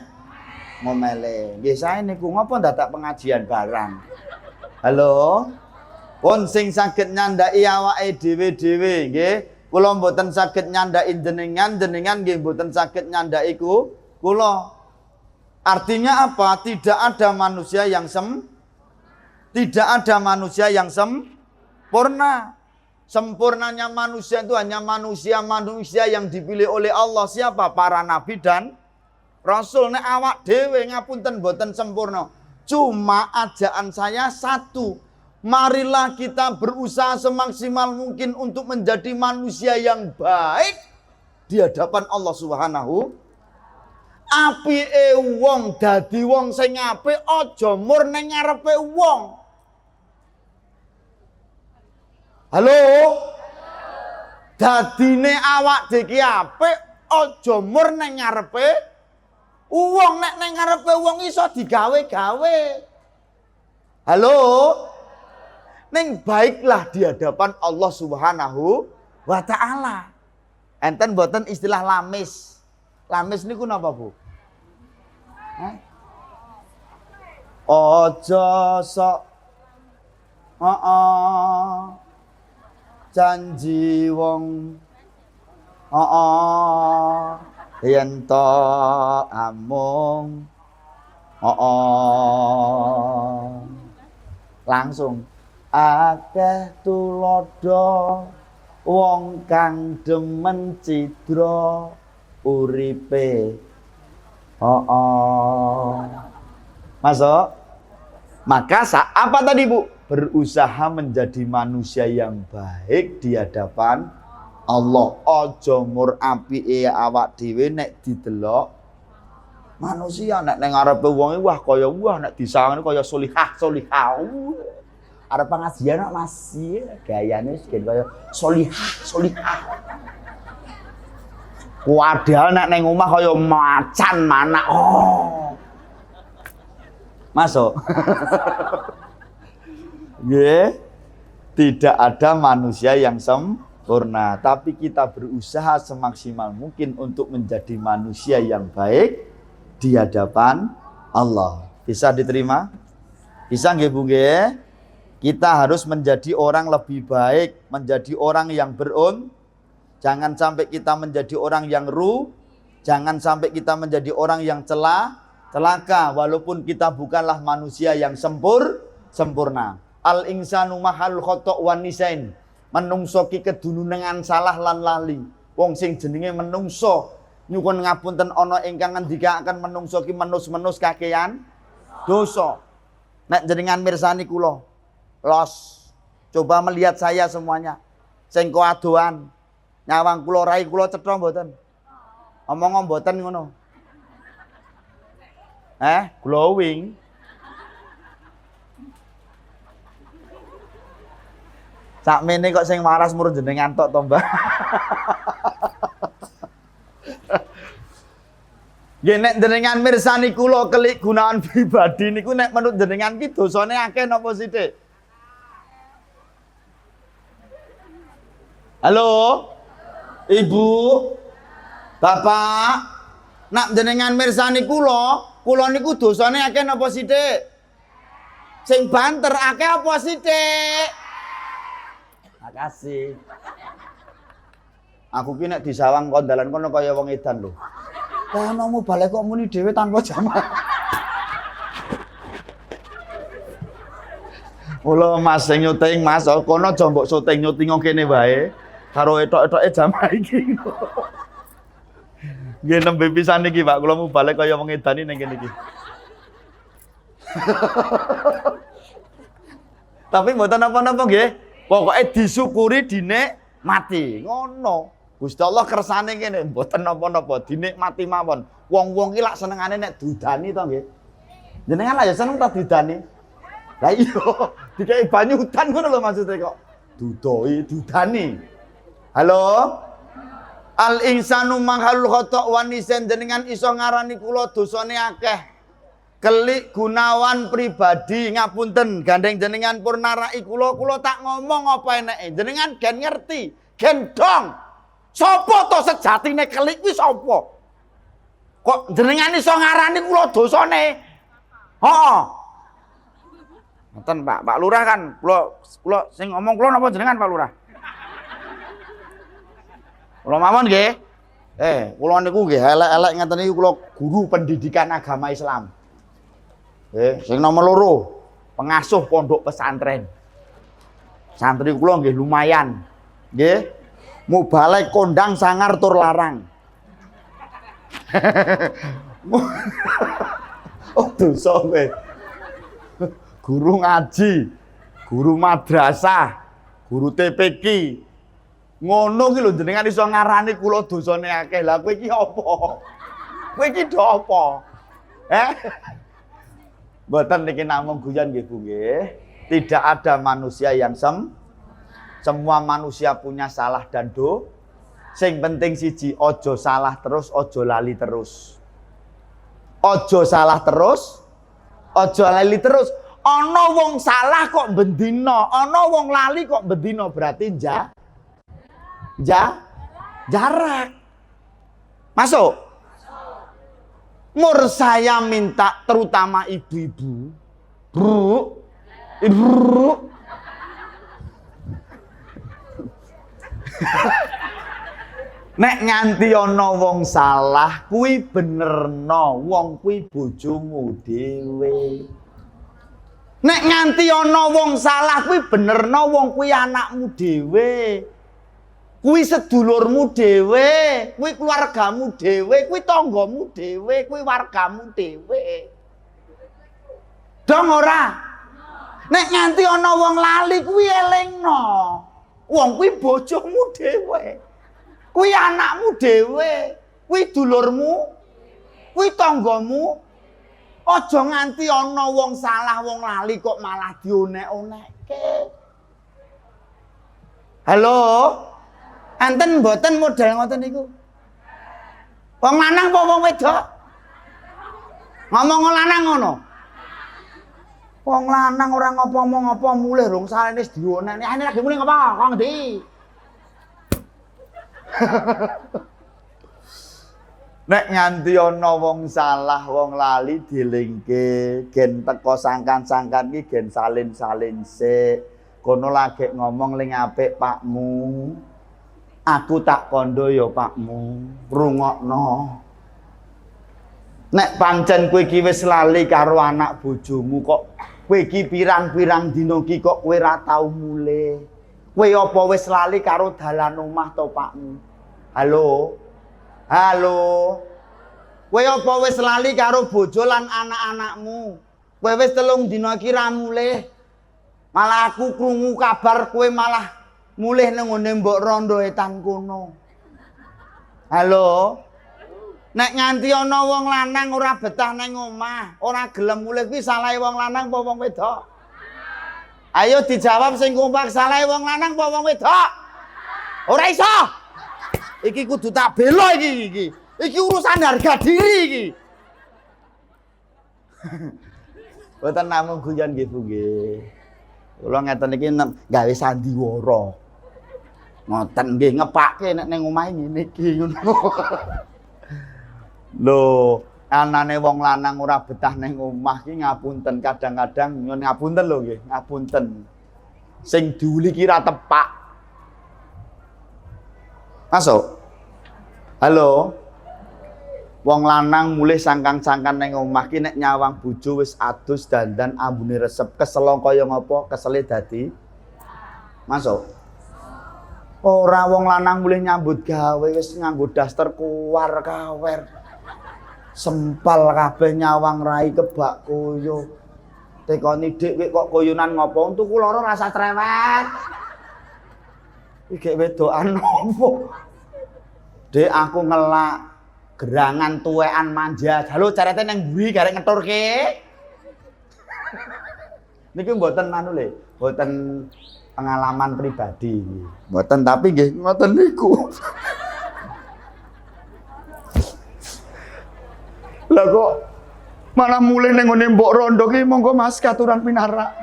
Ngomele. Nggih sae niku ngopo dadak pengajian barang. Halo. Pun sing saged nyandaki awake dhewe-dhewe nggih. Kula mboten saged nyandaki jenengan nggih mboten saged nyandaki kula. Artinya apa? Tidak ada manusia yang sempurna. Sempurnanya manusia itu hanya manusia yang dipilih oleh Allah. Siapa? Para nabi dan rasul. Nek awak dhewe ngapunten mboten sempurna. Cuma ajaan saya satu. Marilah kita berusaha semaksimal mungkin untuk menjadi manusia yang baik di hadapan Allah Subhanahu. Apike wong dadi wong sing apik aja mur ning ngarepe wong. Halo? Dadine awak dhewe iki apik aja mur ning ngarepe wong, nek ning ngarepe wong iso digawe-gawe. Halo? Ning baiklah di hadapan Allah Subhanahu wa taala. Enten mboten istilah lamis. Lamis niku napa, Bu? Aja sok janji wong yen to amung langsung akeh tulodo wong kang demen cidra uripe masuk. Maka apa tadi Bu? Berusaha menjadi manusia yang baik di hadapan Allah. Aja mur apike awak dhewe nek didelok manusia, nek ning ngarepe wong wah kaya nek disawang kaya solihah. Arep pengajian kok masih gayane wis kaya solihah. Padahal nek ning omah kaya macan manak. Masuk. Tidak ada manusia yang sempurna, tapi kita berusaha semaksimal mungkin untuk menjadi manusia yang baik di hadapan Allah. Bisa diterima? Bisa nggih Bu nggih? Kita harus menjadi orang lebih baik, menjadi orang yang jangan sampai kita menjadi orang yang jangan sampai kita menjadi orang yang celaka walaupun kita bukanlah manusia yang sempurna. Al insanu mahal khotok wan nisain. Menungso ki kedunungan salah lan lali. Wong sing jenenge menungso nyuwun ngapunten ana ingkang ngendikaken menungso ki menus-menus kakean dosa. Nek jenengan mirsani kula, coba melihat saya semuanya. Sing koadoan nyawang kula rai kula cetha mboten? Omong mboten ngono. Glowing. Sakmene kok sing waras murun jenengan tok to, Mbah. Nggih nek jenengan mirsani kula kelik gunaan pribadi niku nek menurut jenengan ki dosane akeh napa sithik? Halo? Ibu? Bapak? Nak jenengan mirsani kula niku dosane akeh napa sithik? Sing banter akeh apa sithik? Makasih. Aku ki nek disawang kondalan kono kaya wong edan lho. Kono balik kok muni dhewe tanpa jamak. Mula Mas sing nyuting Mas, kono aja mbok syuting nyuting kene wae. Karo etok-etoke jamak iki. Nggih nembe pisan iki Pak, kula mu balik kaya wong edan ning kene iki. Tapi mboten napa-napa nggih. Pokoke disyukuri dinikmati. Ngono. Gusti Allah kersane kene mboten napa-napa dinikmati mawon. Wong-wong ki lak senengane nek dudani to nggih. Jenengan lah ya seneng ta dudani. Lah iya, dikai banyu udan ngono lho maksude kok. Dudani. Halo? Al insanu mahal khotok wan nisan jenengan iso ngarani kula dosane akeh. Kelik gunawan pribadi ngapunten gandeng jenengan purnarai kula tak ngomong apa eneke jenengan gen ngerti gen dong sapa to sejatine kelik kuwi sapa kok jenengan iso ngarani kula dosane ngoten Pak Lurah kan kula sing ngomong kula napa jenengan Pak Lurah kula mawon nggih kula niku nggih elek-elek ngeten iki kula guru pendidikan agama Islam. Sing nomor 2 pengasuh pondok pesantren. Santri kula nggih lumayan. Nggih. Mubalek kondang sangar tur larang. Dosa kowe. Guru ngaji, guru madrasah, guru TPQ. Ngono ki lho jenengan iso ngarani kula dosane akeh. Lah kowe iki apa? Kowe iki do apa? Mboten niki namung guyon nggih Bu nggih. Tidak ada manusia yang semua manusia punya salah dan sing penting siji ojo salah terus, ojo lali terus. Ojo salah terus, ojo lali terus. Ana wong salah kok bendina, ana wong lali kok bendina berarti jarak. Masuk. Mur saya minta terutama ibu-ibu Bro. Bro. Nek nganti ana wong salah kuwi benerno wong kuwi bojomu dhewe. Nek nganti ana wong salah kuwi benerno wong kuwi anakmu dhewe. Kuwi sedulurmu dhewe, kuwi keluargamu dhewe, kuwi tanggamu dhewe, kuwi wargamu dhewe. Dong ora? Nek nganti ana wong lali kuwi elingno. Wong kuwi bojomu dhewe. Kuwi anakmu dhewe, kuwi dulurmu, kuwi tanggamu. Aja nganti ana wong salah, wong lali kok malah dionek-onekke. Halo? Enten mboten model ngoten niku? Wong lanang apa wong wedok? Ngomong lanang ngono. Wong lanang ora ngopo-ngopo mulih rong salene wis dionek. Ane lagi mulih ngopo? Kok ngendi? Nek nganti ana wong salah, wong lali dilingke, gen teko sangkan-sangkan iki gen salin-salin sik. Kono lagi ngomong ling apik pakmu. Aku tak kondo ya pakmu, rungokno. Nek pancen kowe iki wis lali karo anak bojomu kok kowe iki pirang-pirang dina iki kok kowe ora tau mulih. Kowe apa wis lali karo dalan omah to pakmu? Halo? Halo? Kowe apa wis lali karo bojo lan anak-anakmu? Kowe wis 3 dina iki ra mulih. Malah aku krungu kabar kowe malah mulih nang ngene mbok rondo etan kono. Halo? Nek nganti ana wong lanang ora betah nang omah, ora gelem mulih kuwi salahe wong lanang apa wong wedok? Ayo dijawab sing kompak, salahe wong lanang apa wong wedok? Ora iso. Iki kudu tak bela iki. Iki urusan harga diri iki. Boten namung guyon nggih Bu nggih. Kula ngeten iki gawe sandiwara. Ngoten nggih ngepake nek ning omahe ngene iki ngono. Lho, anane wong lanang ora betah ning omah ki ngapunten kadang-kadang nyuwun ngapunten lho nggih, ngapunten. Sing diuli ki ra tepak. Masuk. Halo. Wong lanang mulih sangkang-sangkan ning omah ki nek nyawang bojo wis adus dandan ambune resep kesel kaya ngapa kesele dadi masuk. Ora wong lanang mulih nyambut gawe wis nganggo daster kuwar kawer. Sempal kabeh nyawang rai kebak koyo. Tekoni dik kok koyonan ngopo tuku loro rasa trewet. Iki wedokan opo? Dek aku ngelak gerangan tuwekan manja. Halo carete nang mburi garek ngeturke. Niki mboten anu le, mboten pengalaman pribadi. Mboten tapi nggih ngoten niku. Lah kok malah mulih ning ngene mbok rondo ki monggo Mas katuran pinarak.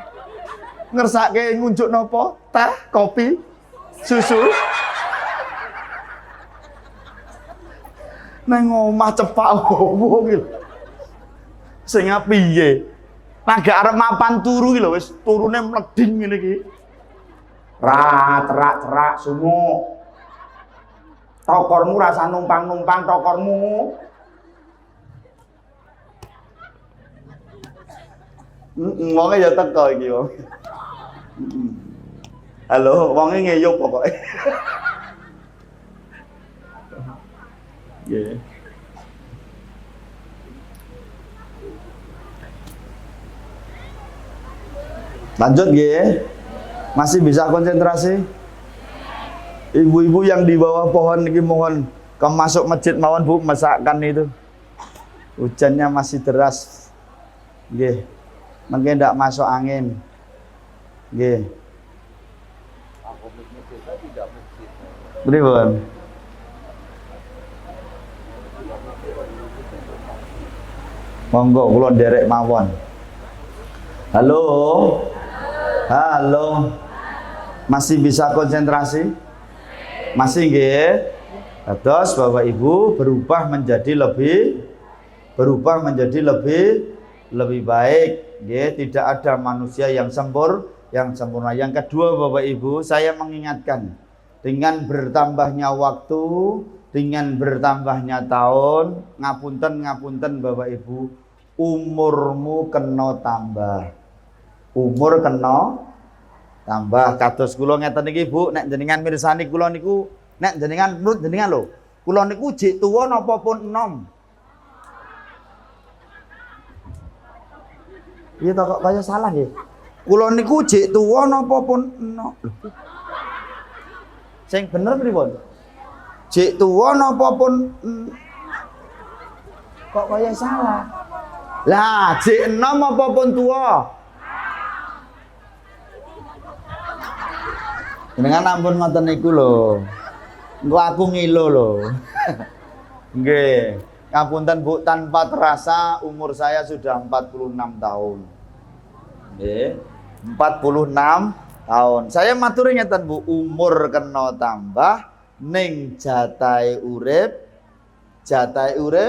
Ngersake ngunjuk napa? Teh, kopi, susu. Nang omah cepak opo ki lho. Sing piye? Lagi arep mapan turu ki lho wis turune mleding ngene iki. Terak sumuk. Tokormu rasa numpang-numpang tokormu. Wonge ya teko iki wong. Halo, wonge ngeyup pokoke. Nggih. Lanjut nggih. Masih bisa konsentrasi? Ibu-ibu yang di bawah pohon ini mohon kamu masuk masjid mawon Bu, masakan itu. Hujannya masih deras. Nggih. Mungkin tidak masuk angin. Nggih. Pripun? Monggo kula nderek mawon. Halo. Halo. Masih bisa konsentrasi? Masih nggih? Terus Bapak Ibu berubah menjadi lebih baik tidak ada manusia yang sempurna. Yang kedua Bapak Ibu, saya mengingatkan dengan bertambahnya waktu, dengan bertambahnya tahun, ngapunten Bapak Ibu, umurmu kena tambah. Umur kena tambah. Kados kula ngeten iki Bu, nek jenengan mirsani kula niku, nek jenengan menurut jenengan lho, kula niku jek tuwa napa pun enom. Iya kok kaya salah nggih. Kula niku jek tuwa napa pun enom. Sing bener pripun? Jek tuwa napa pun kok kaya salah. Lah, jek enom apa pun tuwa? Dengan ampun ngoten niku lho. Engko aku ngilo lho. Nggih. Ngapunten Bu, tanpa terasa umur saya sudah 46 tahun. Nggih. 46 tahun. Saya matur ngeten Bu, umur kena tambah ning jatahe urip. Jatahe urip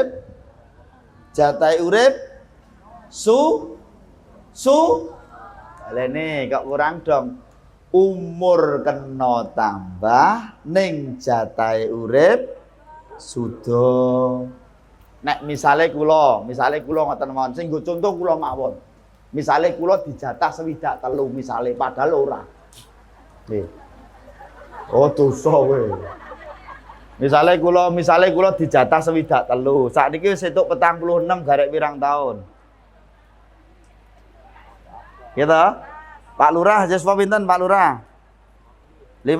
Lene kok kurang dong. Umur kena tambah ning jatahe urip suda. Nek misale kula ngoten mawon, sing nggo contoh kula mawon. Misale kula dijatah swidak telu misale padahal ora. Nggih. Oh dosa kowe. Misale kula dijatah swidak telu. Sakniki wis entuk 46 garek pirang tahun. Gitu. Pak Lurah, Jeswa pinten Pak Lurah? 50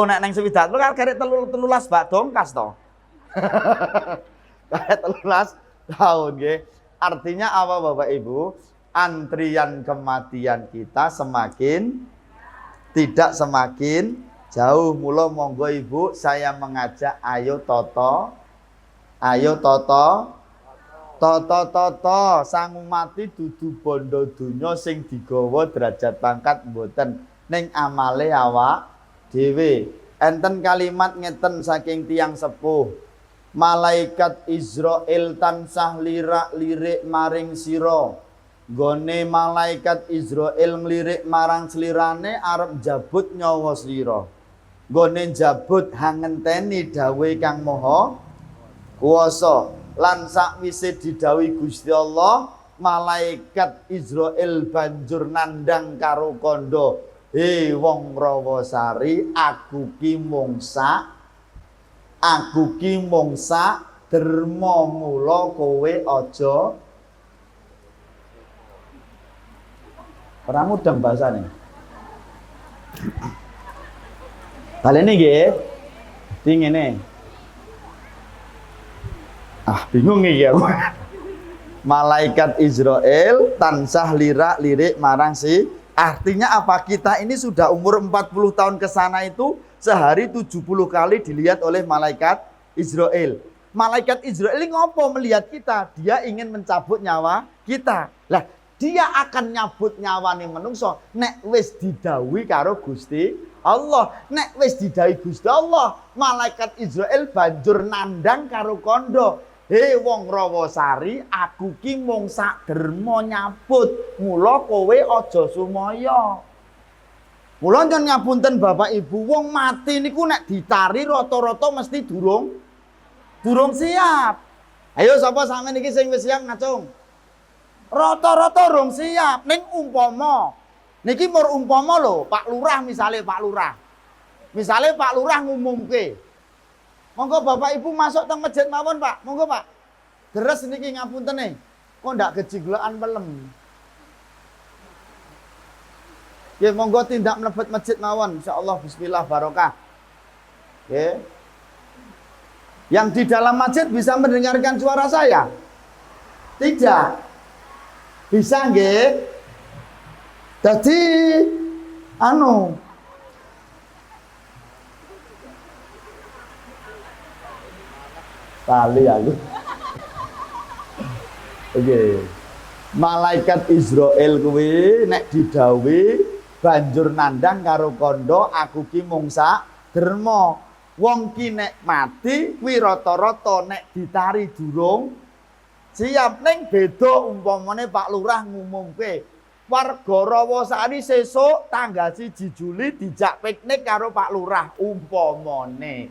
nek neng swidak telu kan garek 13 bak dongkas to. Garek 13 tahun nggih. Artinya apa Bapak Ibu? Antrian kematian kita semakin jauh. Mula monggo Ibu, saya mengajak ayo toto sangu mati dudu bondo donya sing digawa derajat pangkat mboten ning amale awak dhewe. Enten kalimat ngeten saking tiyang sepuh, malaikat Israil tansah lirik maring sira. Gone malaikat Israil nglirik marang slirane arep jabut nyawa slira. Gone jabut hangenteni dawuhe Kang Maha Kuwasa. Lan sakwise didhawuhi Gusti Allah, malaikat Israil banjur nandhang karo kandha, "He wong Rawasari, aku ki mungsa derma mula kowe aja." Ora mudeng bahasane. Balene nggih. Dadi ngene. Bingung iki aku. Malaikat Israel tansah lirik marang si. Artinya apa? Kita ini sudah umur 40 tahun ke sana itu sehari 70 kali dilihat oleh malaikat Israel. Malaikat Israel ini ngopo melihat kita? Dia ingin mencabut nyawa kita. Lah, dia akan nyabut nyawane menungso nek wis didhawuhi karo Gusti Allah. Nek wis didhawuhi Gusti Allah, malaikat Israel banjur nandhang karo kandha, "He wong Rawasari, aku ki mung sak derma nyabut, mula kowe aja sumaya." Mula nyon ngapunten Bapak Ibu, wong mati niku nek ditari rata-rata mesti durung siap. Ayo sapa sampeyan iki sing wis siap ngacung? Rata-rata durung siap. Ning umpama niki mur umpama lho, Pak Lurah misale Pak Lurah. Misale Pak Lurah ngumumke, "Monggo Bapak Ibu masuk teng masjid mawon, Pak. Monggo, Pak. Deres niki ngapuntene. Kok ndak gejiglokan pelem." Nggih, monggo tindak mlebet masjid mawon. Insyaallah bismillah barokah. Nggih. Yang di dalam masjid bisa mendengarkan suara saya? Tidak. Bisa nggih? Dadi tali aku. Oke. Malaikat Israel kuwi nek didhawuhi banjur nandhang karo kandha, "Aku ki mung sak derma." Wong ki nek mati kuwi rata-rata nek ditari durung siap. Ning beda umpamane Pak Lurah ngumumke, warga Rawasari sesuk tanggal 1 Juli dijak piknik karo Pak Lurah umpamane.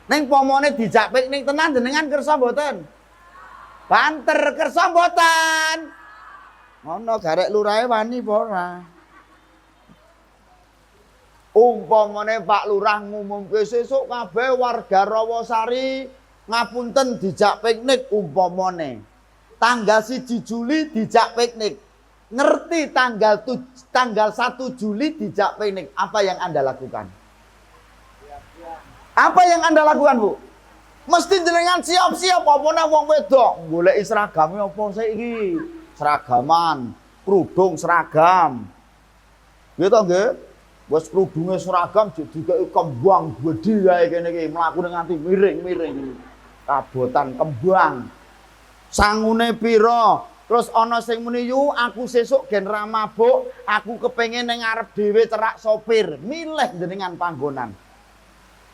Ning pomone dijak piknik tenan jenengan kersa mboten? Banter kersa mboten? Ngono garek lurahe wani apa ora? Umpamane Pak Lurah ngumumke sesuk kabeh warga Rawasari ngapunten dijak piknik umpamane. Tanggal 1 Juli dijak piknik. Ngerti tanggal 1 Juli dijak piknik. Apa yang Anda lakukan? Apa yang Anda lakukan, Bu? Mesti jenengan siap-siap apa wong wedok goleki seragame apa saiki? Seragaman, kerudung seragam. Gitu nggih? Wes kerudunge seragam dikeki kembang gedhe kae kene iki mlaku nganti miring-miring iki. Kabotan kembang. Sangune pira? Terus ana sing muni yu aku sesuk gen ra mabuk, aku kepengin ning ngarep dhewe cerak sopir. Milih jenengan panggonan.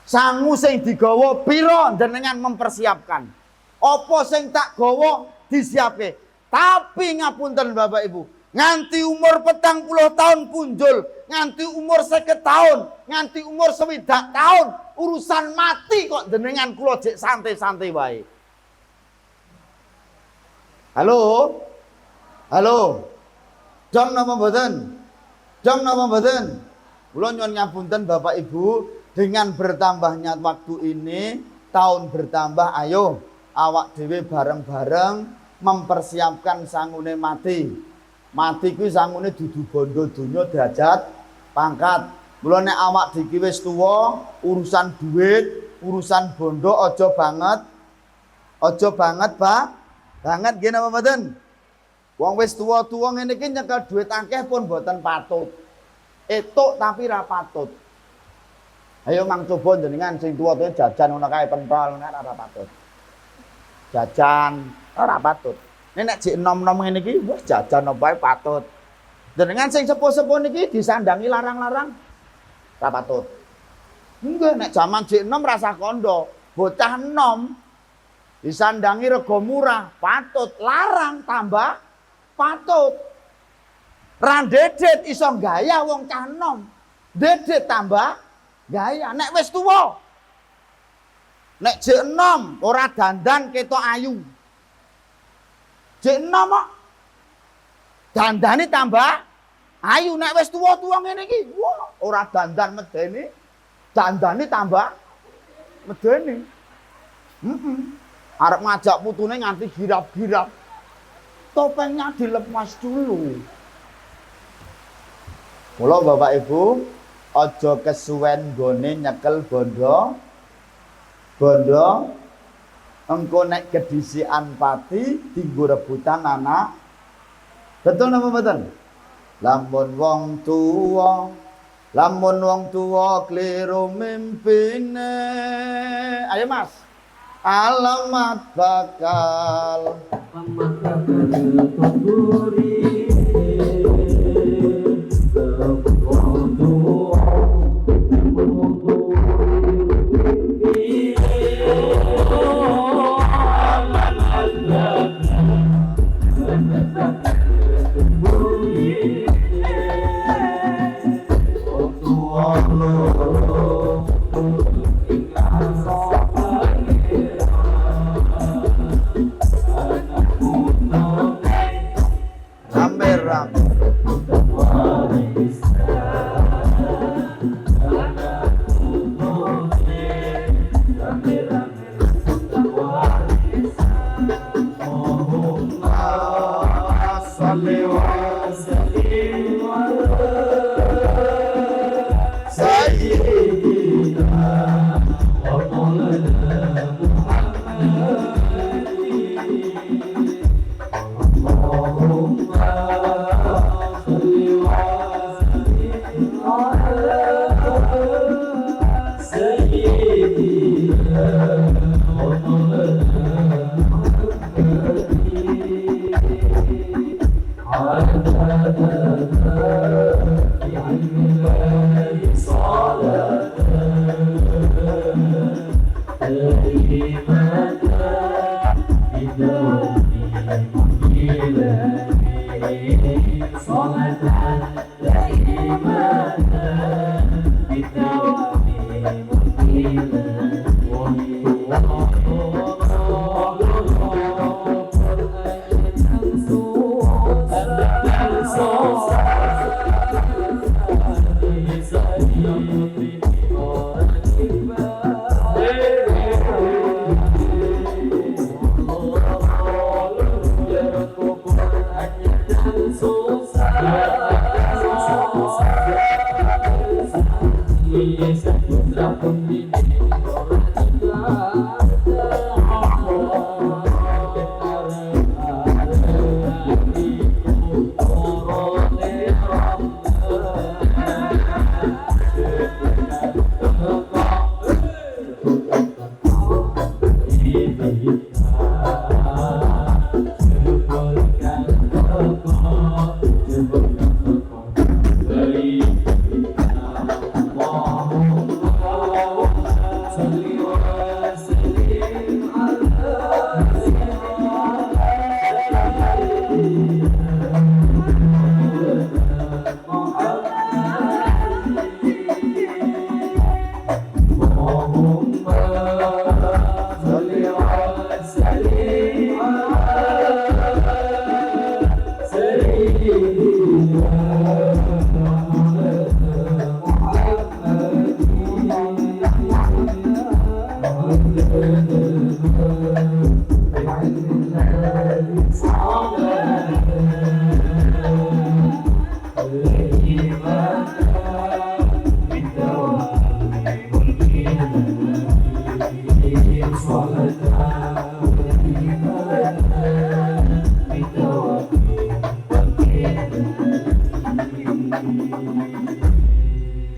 Sangu sing digawa pira jenengan mempersiapkan. Apa sing tak gawa disiapke. Tapi ngapunten Bapak Ibu, nganti umur 40 tahun punjul, nganti umur 50 tahun, nganti umur 60 tahun, urusan mati kok jenengan kula jek santai-santai wae. Halo? Halo? Jam napa mboten? Jam napa mboten? Kula nyuwun ngapunten Bapak Ibu, dengan bertambahnya waktu ini, tahun bertambah, ayo awak dhewe bareng-bareng mempersiapkan sangune mati. Mati kuwi sangune dudu bondo donya derajat pangkat. Mula nek awak iki wis tuwa, urusan duit, urusan bondo aja banget. Aja banget, Pak. Banget nggih napa mboten? Wong wis tuwa-tuwa ngene iki nyekel duit akeh pun mboten patut. Etuk tapi ra patut. Ayo mang coba jenengan sing tuwa-tuwa jajan ngono kae pentol ora patut. Jajan ora patut. Nek jek enom-enom ngene iki wis jajan apa wae patut. Jenengan sing sepuh-sepuh niki disandangi larang-larang ora patut. Enggak nek jaman jek enom rasa kondo, bocah enom disandangi rega murah patut, larang tambah patut. Randedet iso gaya wong cah enom. Dedet tambah gaya. Nek wis tuwa, nek jek enom ora dandan ketok ayu. Jek enom kok dandane tambah ayu. Nek wis tuwa-tuwa ngene iki, wah, ora dandan medeni, dandane tambah medeni. Arep ngajak putune nganti girap-girap. Topengnya dilepas dulu. Mula Bapak Ibu, aja kesuwen gone nyekel bondo. Bondo engko nek kedisian pati dienggo rebutan anak. Betul napa mboten? Lamun wong tuwa kliru mimpine. Ayo Mas. Alamat bakal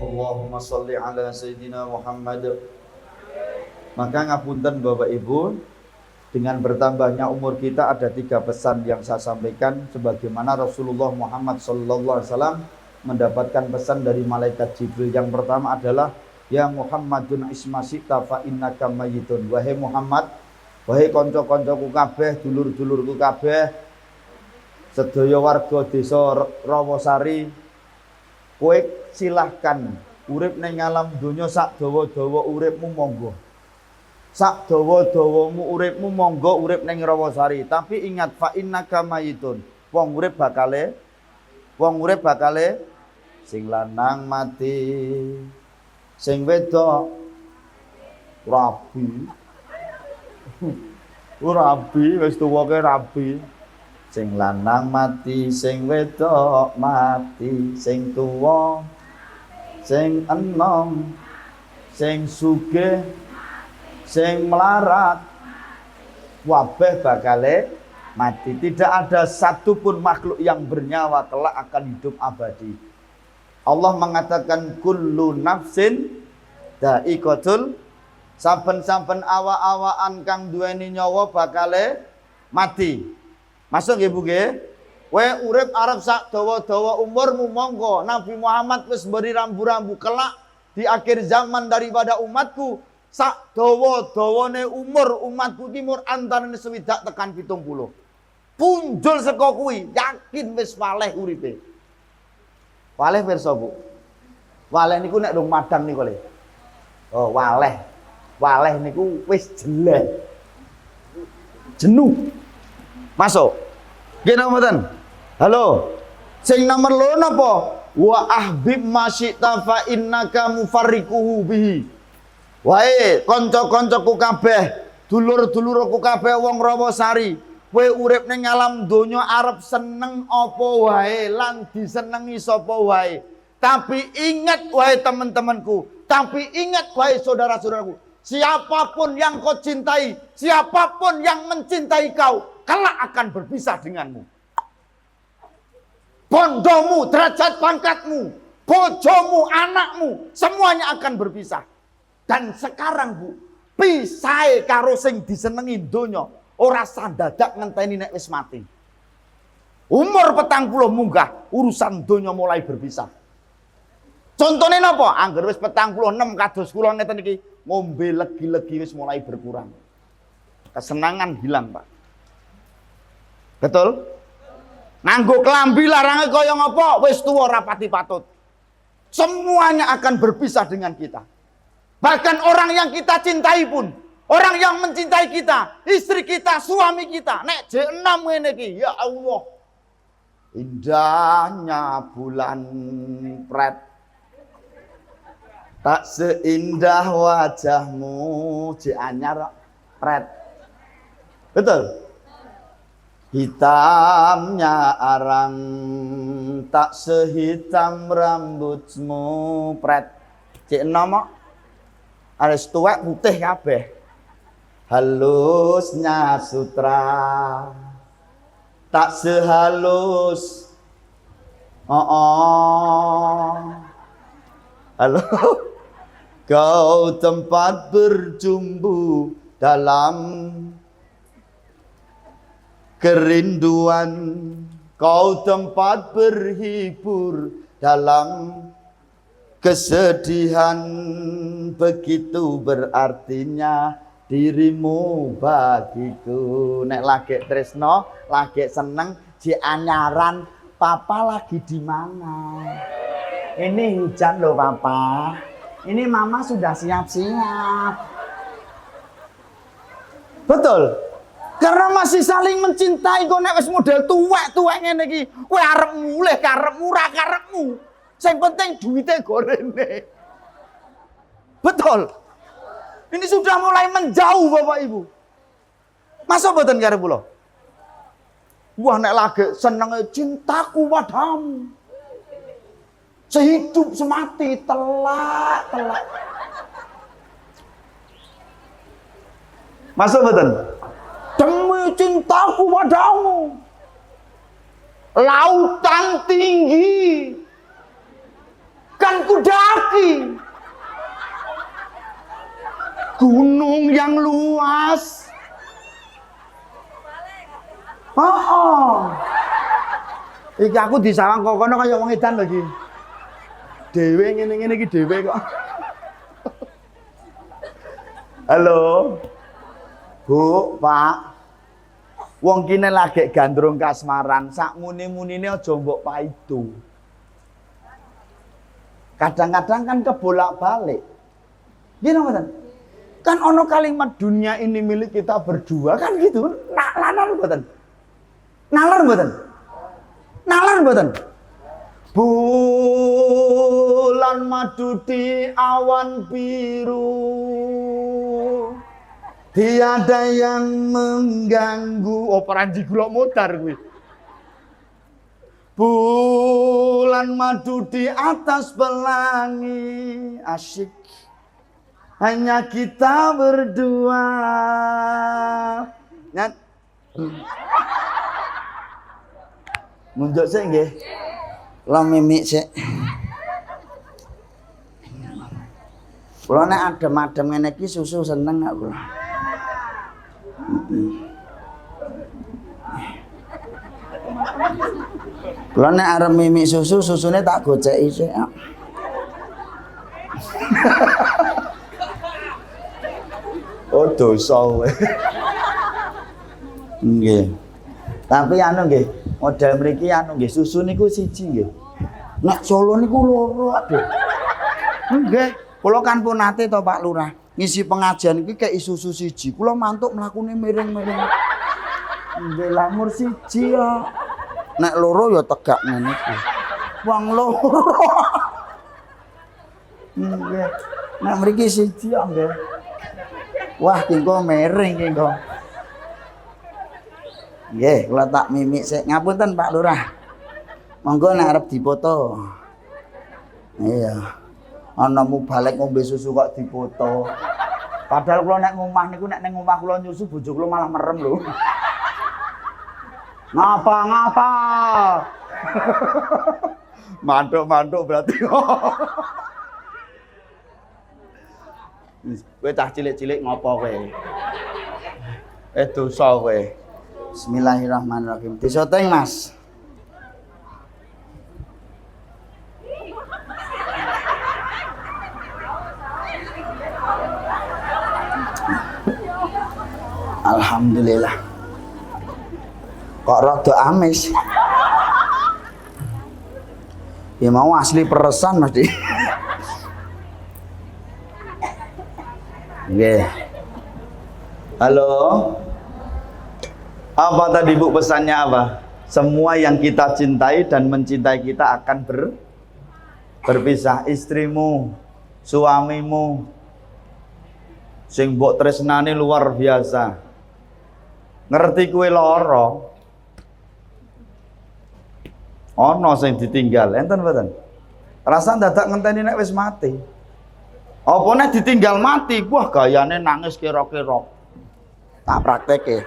Allahumma sholli ala Sayyidina Muhammad. Maka ngapunten Bapak Ibu, dengan bertambahnya umur kita ada 3 pesan yang saya sampaikan, sebagaimana Rasulullah Muhammad SAW mendapatkan pesan dari malaikat Jibril. Yang pertama adalah, ya Muhammadun ismasita fa innaka mayyitun. Wahai Muhammad, wahai kanca-kancaku kabeh, dulur-dulurku kabeh, sedaya warga desa Rawasari, kowe silahkan urip ning alam donya sak dawa-dawa uripmu monggo. Sak dawa-dawamu uripmu monggo urip ning Rawasari, tapi ingat fa innaka mayyitun. Wong urip bakale sing lanang mati, sing wedok rabi. Rabi wis tuwa ke rabi. Sing lanang mati, sing wedok mati, sing tuwa, sing enom, sing sugih, sing melarat, wabeh bakale mati. Tidak ada satupun makhluk yang bernyawa kelak akan hidup abadi. Allah mengatakan kullu nafsin dha'iqatul, saben-saben awa-awaan kang duweni nyawa bakale mati. Masuk nggih Bu nggih? Kowe urip arep sak dawa-dawa umurmu monggo. Nabi Muhammad wis beri rambu-rambu kelak di akhir zaman daripada umatku, sak dawa-dawane umur umatku ki mur antarane 60 tekan 70. Punjul saka kuwi, yakin wis waleh uripe. Waleh pirsa Bu? Waleh niku nek ndung madang niku le. Oh, waleh. Waleh niku wis jelek. Jenuh. Masuk. Nggih napa mboten? Halo. Sing nomor loro napa? Wa ahbib masyita fa innaka mufarriquhu bihi. Wae kanca-kancaku kabeh, dulur-dulurku kabeh wong Rawasari, kowe urip ning alam donya arep seneng apa wae lan disenengi sapa wae. Tapi ingat wahai teman-temanku, tapi ingat wahai saudara-saudaraku, siapapun yang kau cintai, siapapun yang mencintai kau, kelak akan berpisah denganmu. Bondomu, derajat pangkatmu, bojomu, anakmu, semuanya akan berpisah. Dan sekarang Bu, pisahe karo sing disenengi donya, ora sandadak ngenteni nek wis mati. Umur 40 munggah, urusan donya mulai berpisah. Contohnya napa? Angger wis 46 kados kula ngeten iki, ngombe legi-legi wis mulai berkurang. Kesenangan hilang, Pak. Betul? Nganggo klambi larange kaya ngapa? Wis tuwa rapati patut. Semuanya akan berpisah dengan kita. Bahkan orang yang kita cintai pun, orang yang mencintai kita, istri kita, suami kita, nek J6 ngene iki, ya Allah. Indahnya bulan pret, tak seindah wajahmu, J anyar pret. Betul? Hitamnya arang, tak sehitam rambutmu, pret. Cik nom ares tuwek putih kabeh. Halusnya sutra, tak sehalus. Halo. Kau tempat berjumbu dalam kerinduan, kau tempat berhibur dalam kesedihan, begitu berartinya dirimu bagiku. Nek lagi tresno, lagi seneng, ji anyaran, papa lagi di mana? Ini hujan loh papa. Ini mama sudah siap-siap. Betul? Karena masih saling mencintai. Kok nek wis model tuwek-tuwek ngene iki, kowe arep mulih karepmu ra karepmu. Sing penting duitnya gorene. Betul. Ini sudah mulai menjauh Bapak Ibu. Masa mboten karo kula? Wah nek lagi senenge cintaku padamu. Sehidup semati telak. Masuk betul? Demi cintaku padamu, lautan tinggi kan kudaki, gunung yang luas. Iki aku disawang kok kono kaya wong edan lagi. Dewe ngene-ngene iki dhewe kok. Halo. Bu, Pak. Wong kene lagi gandrung kasmaran, sak muni-munine aja mbok paido. Kadang-kadang kan kebolak-balik. Gini mboten? Kan ono kalimat dunia ini milik kita berdua kan gitu. Nalar mboten? Nalar mboten? Nalar mboten? Bulan madu di awan biru, tiada yang mengganggu. Oh, Panji Gulok Modar kuwi. Bulan madu di atas pelangi, asyik hanya kita berdua. Nyat. Munjuk sik nggih. Kula mimik sik. Kula nek adem-adem ngene iki susu seneng gak kula. Kula nek arep mimik susu, susune tak goceki sik. Oh dosa kowe. Nggih. Tapi anu nggih, model mriki anu nggih, susu niku siji nggih. Nek Solo niku loro aduh. Nggih, kula kan pun nate to Pak Lurah. Ngisi pengajian iki kei susu siji. Kula mantuk mlakune miring-miring. Nggih, lamur siji ya. Nek loro ya tegak ngene iki. Wong loro. Nggih. Nek mriki siji ya nggih. Wah, kengko miring kengko. Nggih, kula tak mimik sik. Ngapunten Pak Lurah. Monggo nek arep dipoto. Iya. Ana mubalek ngombe susu kok dipoto. Padahal kula nek ngomah niku nek ning omah kula nyusu bojo kula malah merem lho. Ngapa? Mantuk berarti. Kowe cah cilik-cilik ngopo kowe? Dosa kowe. Bismillahirrahmanirrahim. Disoteng, Mas. Alhamdulillah. Kok rada amis. Ya mau asli peresan Mas Di. Nggih. Halo. Apa tadi Bu pesannya apa? Semua yang kita cintai dan mencintai kita akan berpisah. Istrimu, suamimu, sing mbok tresnane luar biasa. Ngerti kue lara. Ana sing ditinggal, enten mboten? Rasa dadak ngenteni nek wis mati. Apa nek ditinggal mati, wah gayane nangis kira-kira. Tak prakteke.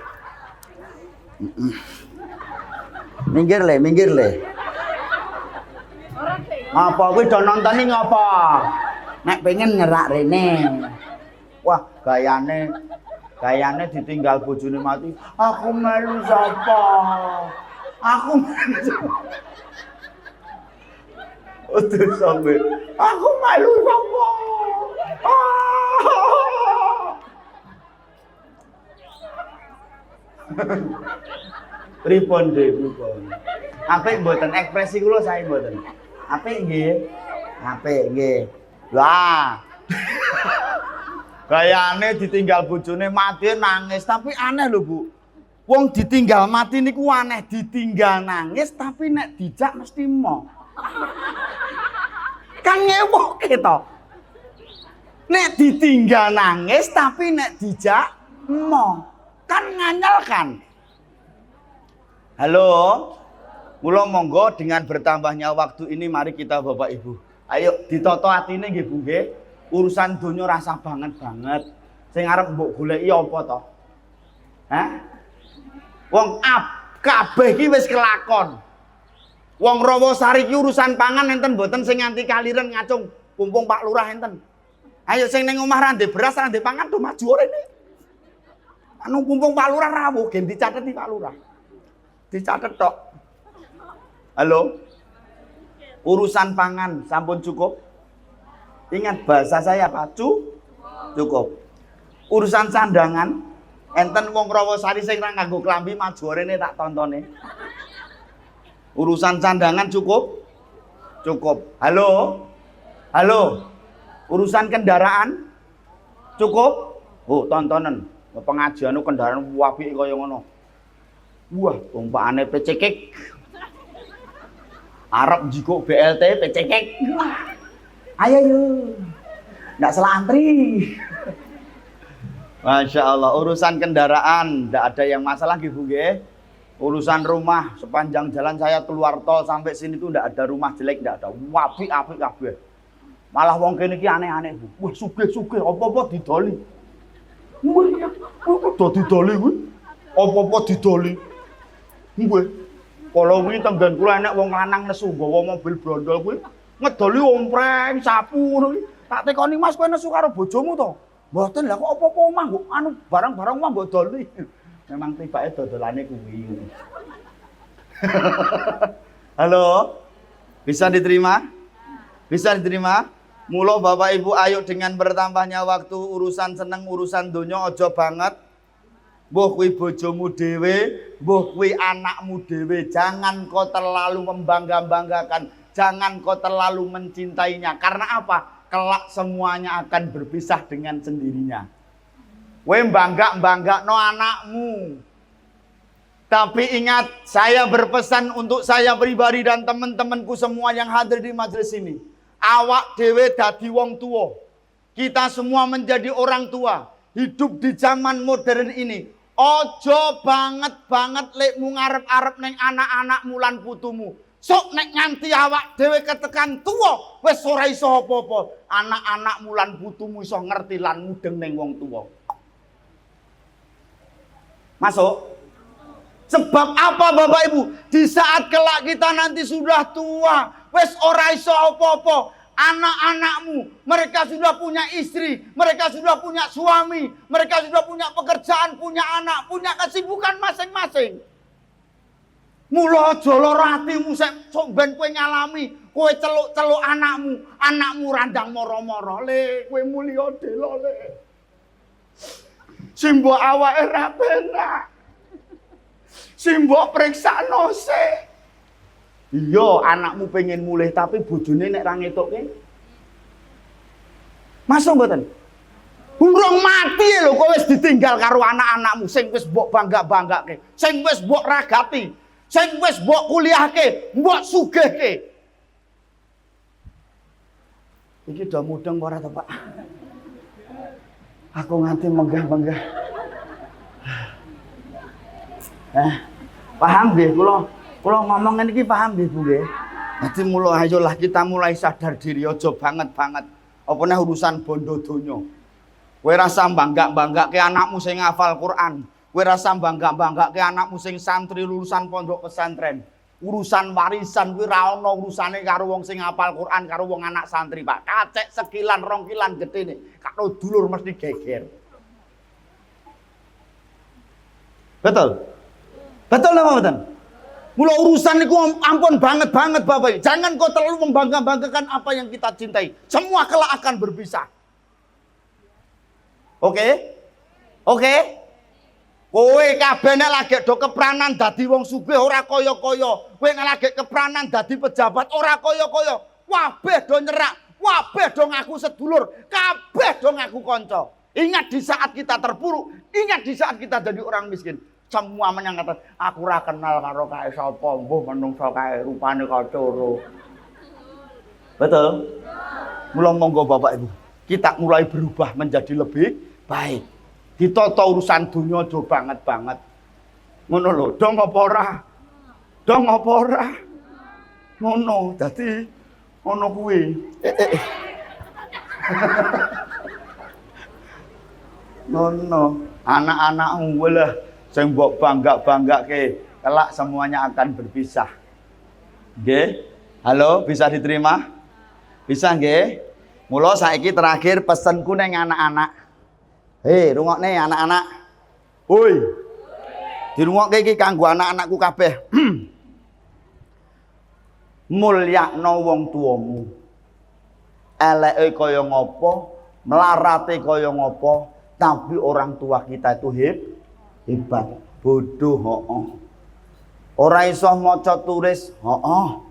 Minggir le. Apa kuwi do nontoni ngapa? Nek pengen ngerak rene. Wah, gayane ditinggal bojone mati. Aku melu sapa? Aku melu. Udah sampe. Aku melu sapa? Pripun pripun. Apik mboten ekspresi kula sae mboten. Apik nggih. Apik nggih. Lah. Gayane ditinggal bojone mati nangis, tapi aneh lho, Bu. Wong ditinggal mati niku aneh, ditinggal nangis tapi nek dijak mesti mo. Kan ngewoke to. Nek ditinggal nangis tapi nek dijak mo. Kan nganyel kan. Halo. Mula monggo dengan bertambahnya waktu ini mari kita Bapak Ibu. Ayo ditoto atine nggih Bu nggih. Urusan donya rasa banget. Sing arep mbok goleki apa to? Hah? Wong kabeh iki wis kelakon. Wong Rawasari iki urusan pangan enten mboten sing nganti kaliren ngacung. Pumpung Pak Lurah enten. Ayo sing ning omah ra ndek beras ra ndek pangan do maju rene. Anu pumpung Pak Lurah rawuh gen dicatet Pak Lurah. Dicatet tok. Halo? Urusan pangan sampun cukup? Ingat bahasa saya Pak, cukup. Urusan sandangan enten wong Rawasari sing ra nganggo klambi maju rene tak tontone. Urusan sandangan cukup? Cukup. Halo? Urusan kendaraan cukup? Oh, tontonan. Pengajian kendaraan apik kaya ngono. Wah, umpamane pecekek. Arep jikuk BLT pecekek. Ayo yuk. Nggak salah antri. Masya Allah, urusan kendaraan nggak ada yang masalah gitu nggih. Urusan rumah sepanjang jalan saya keluar tol sampai sini tuh nggak ada rumah jelek, nggak ada. Apik kabeh. Malah wong kene iki aneh-aneh. Wah, sugih-sugih apa-apa didoli. Wah, didoli kuwi. Apa-apa didoli. Nggih. Kala wingi tenggen kula enek wong lanang nesu nggawa mobil brondol kuwi, ngedoli ompreng, sapu ngono kuwi. Tak tekoni, "Mas, kowe nesu karo bojomu to?" "Mboten, lah kok apa-apa omah kok anu barang-barang omah mbok doli." Memang tibake dodolane kuwi. Halo? Bisa diterima? Bisa diterima? Mula Bapak Ibu ayo dengan bertambahnya waktu urusan seneng urusan donya aja banget. Mbuh kuwi bojomu dhewe, mbuh kuwi anakmu dhewe, jangan kau terlalu membangga-banggakan, jangan kau terlalu mencintainya. Karena apa? Kelak semuanya akan berpisah dengan sendirinya. Kowe bangga-banggakno anakmu. Tapi ingat, saya berpesan untuk saya pribadi dan teman-temanku semua yang hadir di majelis ini. Awak dhewe dadi wong tua. Kita semua menjadi orang tua. Hidup di zaman modern ini. Ojo banget lekmu ngarep-arep neng anak-anakmu lan putumu. Sok nek nganti awak dhewe ketekan tua, wis ora iso apa-apa. Anak-anakmu lan putumu iso ngerti lan mudeng neng wong tua. Masuk? Sebab apa Bapak Ibu? Di saat kelak kita nanti sudah tua, wis ora iso apa-apa. Anak-anakmu, mereka sudah punya istri, mereka sudah punya suami, mereka sudah punya pekerjaan, punya anak, punya kesibukan masing-masing. Mula aja lara atimu sok ben kowe ngalami, kowe celuk-celuk anakmu randang moro-moro. Le, kowe mulya dela le. Simbok awake ra penak. Simbok priksano sik. Iya, anakmu pengen mulih tapi bojone nek ra ngetokke. Masuk mboten? Urung mati lho kowe wis ditinggal karo anak-anakmu sing wis mbok bangga-banggake, sing wis mbok ragati, sing wis mbok kuliahke, mbok sugihke. Iki do mudeng ora to, Pak? Aku nganti menggah-menggah. Paham nggih kula ngomong ngene iki paham nggih Bu nggih. Dadi mula ayolah kita mulai sadar diri aja banget. Apa neh urusan bondo donya. Kowe rasa bangga-banggake anakmu sing hafal Quran. Kowe rasa bangga-banggake anakmu sing santri lulusan pondok pesantren. Urusan warisan kuwi ra ono urusane karo wong sing hafal Quran karo wong anak santri, Pak. Kacek sekilan rong kilan gedene, karo dulur mesti geger. Betul? Betul napa mboten? Mula urusan niku ampun banget Bapak. Jangan kau terlalu membangga-banggakan apa yang kita cintai. Semua kelak akan berpisah. Oke? Kowe kabeh nek lagi do kepranan dadi wong sugih ora kaya-kaya. Kowe nek lagi kepranan dadi pejabat ora kaya-kaya. Kabeh do nyerak, kabeh do ngaku sedulur, kabeh do ngaku kanca. Ingat di saat kita terpuruk, ingat di saat kita jadi orang miskin. Semua menyangkatan, aku ora kenal karo kae sapa, mbuh menungso kae rupane kacoro. Betul? Mula monggo Bapak Ibu, kita mulai berubah menjadi lebih baik. Ditata urusan dunya aja banget. Ngono lho, dong apa ora? Dong apa ora? Ngono, dadi ngono kuwi. Ngono, anak-anakmu lah sing mbok bangga-banggake, kelak semuanya akan berpisah. Nggih? Halo, bisa diterima? Bisa nggih? Mula saiki terakhir pesenku ning anak-anak. Hei, rungokne anak-anak. Woi. Dirungokke iki kanggo anak-anakku kabeh. Mulyakno wong tuamu. Eleke kaya ngopo, melarate kaya ngopo, tapi orang tua kita itu hebat. Bodoh, hooh. Ora iso maca tulis, hooh.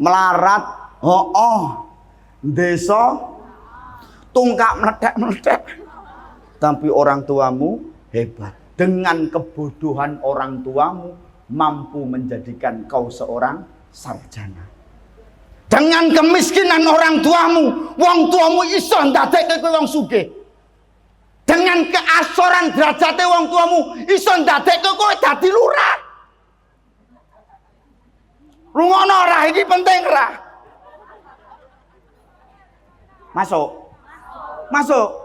Melarat, hooh. Desa tungkak meledak-meledak. Tapi orang tuamu hebat. Dengan kebodohan orang tuamu mampu menjadikan kau seorang sarjana. Dengan kemiskinan orang tuamu, wong tuamu iso ndadekke kowe wong sugih. Dengan keasoran derajate wong tuamu iso ndadekke kowe dadi lurah. Rungono ora iki penting ora? Masuk. Masuk.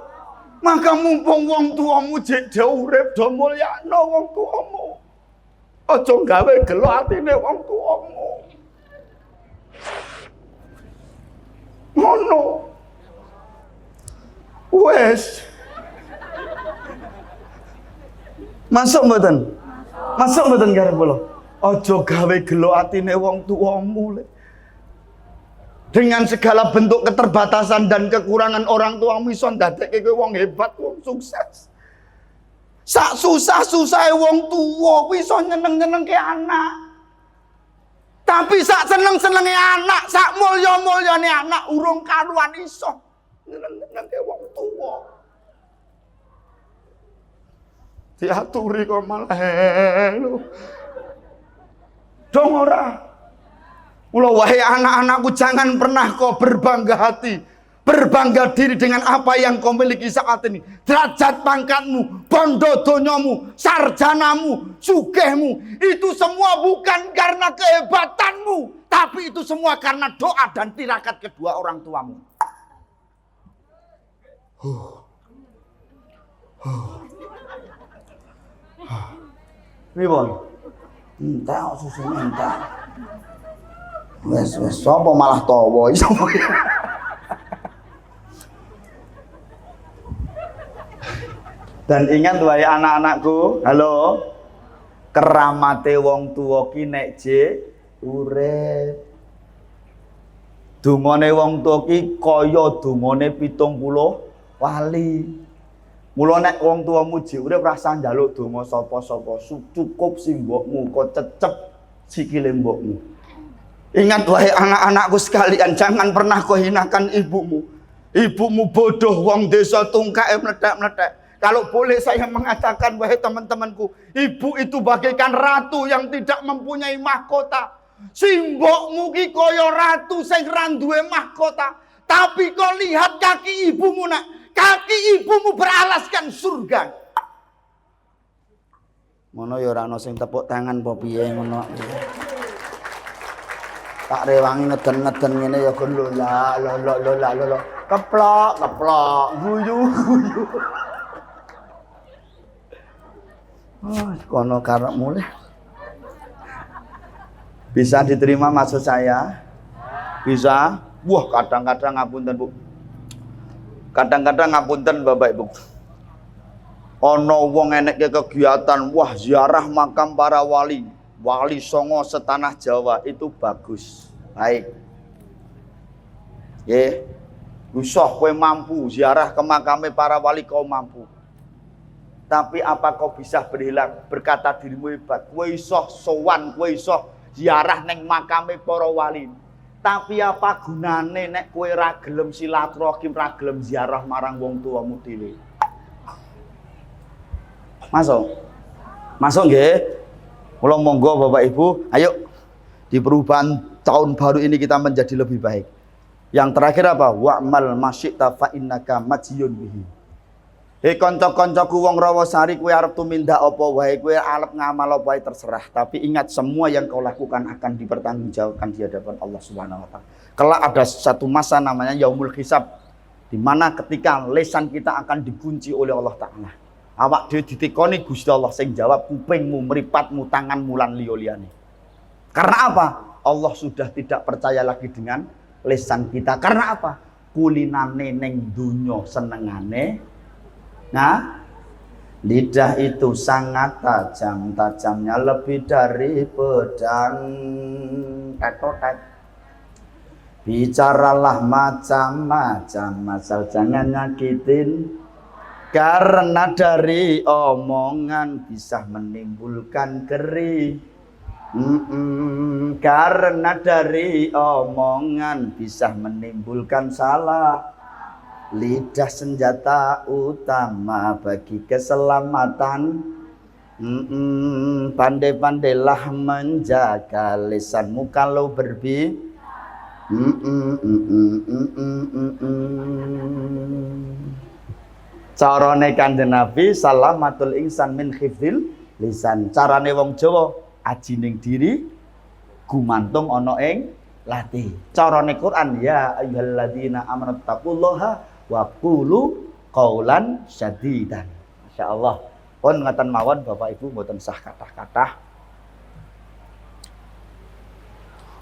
Maka mumpung wong tuamu jek urip do mulyakno wong tuamu. Aja gawe gelo atine wong tuamu. Ngono. Wes. Masuk mboten? Masuk mboten karo kula? Aja gawe gelo atine wong tuamu. Dengan segala bentuk keterbatasan dan kekurangan orang tuamu iso ndadekke kowe wong hebat, wong sukses. Sak susah-susahe wong tuwa kuwi iso nyeneng-nyenengke anak. Tapi sak seneng-senenge anak, sak mulya-mulyane anak urung karuan iso nyeneng-nyenengke wong tuwa. Diaturi kok malah lho. Dong ora. Mula wahai anak-anakku, jangan pernah kau berbangga hati, berbangga diri dengan apa yang kau miliki saat ini. Derajat pangkatmu, bondo donyomu, sarjanamu, sugihmu, itu semua bukan karena kehebatanmu, tapi itu semua karena doa dan tirakat kedua orang tuamu. Ribon, entah susunya entah. Wes sapa malah tawa iso. Dan ingat wahai anak-anakku, halo. Keramate wong tuwa ki nek jek urip. Dungane wong tuwa ki kaya dungane 70 wali. Mula nek wong tuamu jek urip rasa njaluk donga sapa-sapa, cukup simbokmu kok cecep sikile mbokmu. Ingat wahai anak-anakku sekalian, jangan pernah kau hinakan ibumu. Ibumu bodoh, wong desa tungkae meledak-meledak. Kalau boleh saya mengatakan wahai teman-temanku, ibu itu bagaikan ratu yang tidak mempunyai mahkota. Simbokmu ki kaya ratu sing ra duwe mahkota. Tapi kau lihat kaki ibumu nak, kaki ibumu beralaskan surga. Ngono ya ora ana sing tepuk tangan apa piye ngono. Tak rewangi ngeden-ngeden ngene ya kon lho la. Keplok, guyu. Oh, kono karepmu le. Bisa diterima maksud saya? Bisa? Wah, kadang-kadang ngapunten, Bu. Kadang-kadang ngapunten Bapak Ibu. Ana wong enekke kegiatan, wah ziarah makam para wali. Wali Songo setanah Jawa itu bagus, baik. Nggih. Usah kowe mampu ziarah ke makame para wali kau mampu. Tapi apa kau bisa berhilang berkata dirimu hebat? Kowe iso sowan, kowe iso ziarah neng makame para wali. Tapi apa gunane nek kowe ra gelem silaturahim, ra gelem ziarah marang wong tuamu dhewe? Masuk. Masuk nggih? Mula monggo Bapak Ibu, ayo di perubahan tahun baru ini kita menjadi lebih baik. Yang terakhir apa? Wa'mal masyi'ta fa innaka majziyun bihi. Kanca-kancaku wong Rawasari, kowe arep tumindak apa wae, kowe arep ngamal apa wae terserah, tapi ingat semua yang kau lakukan akan dipertanggungjawabkan di hadapan Allah Subhanahu wa taala. Kelak ada satu masa namanya yaumul hisab, di mana ketika lisan kita akan dikunci oleh Allah taala. Awak dhewe ditekoni Gusti Allah sing jawab kupingmu, mripatmu, tanganmu lan liya-liyane. Karena apa? Allah sudah tidak percaya lagi dengan lisan kita. Karena apa? Kulinane ning donya senengane. Nah, lidah itu sangat tajam, tajamnya lebih dari pedang. Etotet. Bicaralah macam-macam, asal jangan nyakitin. Karena dari omongan bisa menimbulkan geri. Karena dari omongan bisa menimbulkan salah. Lidah senjata utama bagi keselamatan. Pandai-pandailah menjaga lisanmu kalau Carane Kanjeng Nabi salamatul insan min khifdil lisan. Carane wong Jawa aji ning diri gumantung ana ing lati. Carane Quran ya ayyuhalladzina amanu taqullaha wa qulu qaulan sadidan. Masyaallah. Pun ngaten mawon Bapak Ibu mboten sah kathah-kathah.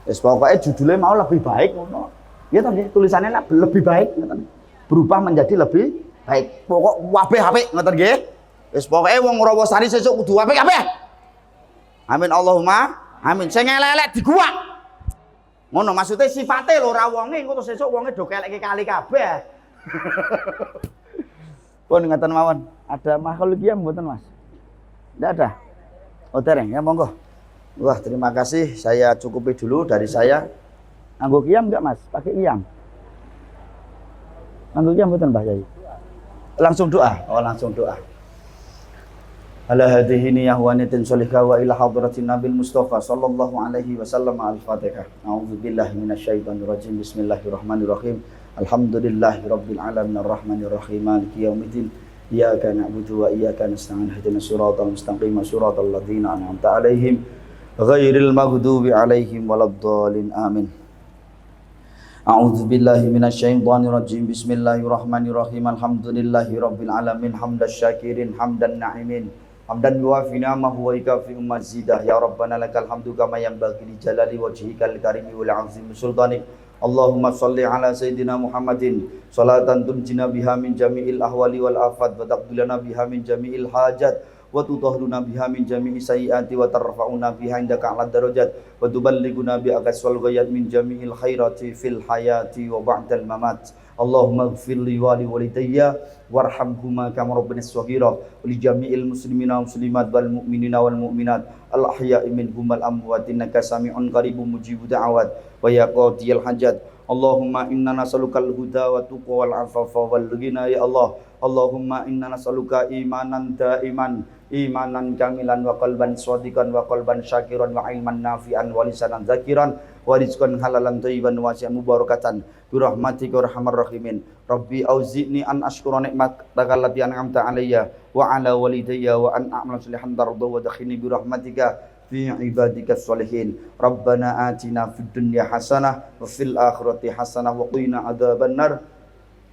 Wis pokoke judulnya mau lebih baik ngono. Ya to nggih, tulisannya lebih baik ngoten. Berubah menjadi lebih baik. Pokok apik apik ngoten nggih. Wis pokoke wong Rawasari sesuk kudu apik kabeh. Amin Allahumma amin. Sing elek-elek diguwak. Ngono maksudnya sifate lho ora wonge engko sesuk wonge do keleke kali kabeh. Pun ngaten mawon. Ada makhluk kiam mboten Mas? Enggak ada. Oh dereng ya monggo. Wah, terima kasih. Saya cukupi dulu dari saya. Anggo kiam enggak Mas? Pakai kiam. Anggo kiam mboten Mbah Yai. Langsung doa. Oh, langsung doa. Ala hadhihi niyah wa niyatin sholihah wa ila hadratin Nabil Mustafa sallallahu alaihi wasallam al-Fatihah. A'udzubillahi minasyaitonir rajim. Bismillahirrahmanirrahim. Alhamdulillahi rabbil alamin arrahmanir rahim maliki yaumiddin. Iyyaka na'budu wa iyyaka nasta'in ihdinas siratal mustaqim siratal ladzina an'amta 'alaihim ghairil maghdubi 'alaihim waladdallin. Amin. A'udzubillahi minasyaitonir rajim. Bismillahirrahmanirrahim. Alhamdulillahi rabbil alamin hamdasy syakirin hamdan na'imin. Hamdan yuwafi ni'amahu wa yukafi mazidah. Ya Rabbana lakal hamdu kama yanbaghi li jalali wajhikal karimi wal 'azimi sultanik. Allahumma salli ala Sayyidina Muhammadin salatan tunjina biha min jami'il ahwali wal afat wa taqbilana biha min jami'il hajat wa tutahhiruna biha min jami'i sayyiati wa tarfa'una biha indaka 'ala darajat wa tuballighuna bi aqsal ghayat min jami'il khairati fil hayati wa ba'dal mamat. Allahumma ighfir li wa li walidayya warhamhuma kama rabbayani shaghira wa li jami'il muslimina wal muslimat wal mu'minina wal mu'minat al ahya'i minhum wal amwat innaka sami'un qaribun mujibud da'awat wa ya qadiyal hajat. Allahumma inna nas'alukal huda wa tuqa wal afafa wal ghina ya Allah. Allahumma inna nas'aluka imanan daiman, imanan kamilan wa qalban shadiqan wa qalban syakiran wa ilman nafi'an wa lisanan zakiran wa rizqan halalan thayyiban wasi'an mubarakatan bi rahmatika arhamar rahimin. Rabbi auzi'ni an ashkura ni'mataka allati an'amta 'alayya wa 'ala walidayya wa an a'mala shalihan tardahu wa dakhilni bi rahmatika fi ibadikas sholihin. Rabbana atina fid dunya hasanah wa fil akhirati hasanah wa qina adzabannar.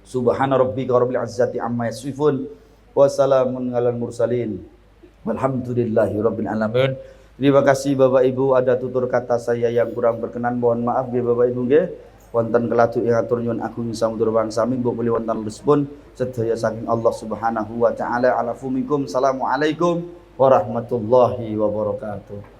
Subhana rabbika rabbil izzati amma yasifun wa salamun alal mursalin walhamdulillahi rabbil alamin. Terima kasih Bapak Ibu, ada tutur kata saya yang kurang berkenan mohon maaf ya Bapak Ibu nggih. Wonten keladuk ing atur nyuwun agung samudur wangsami mbok muli wonten respon sedaya saking Allah Subhanahu wa taala. Alafu minkum. Assalamualaikum warahmatullahi wabarakatuh.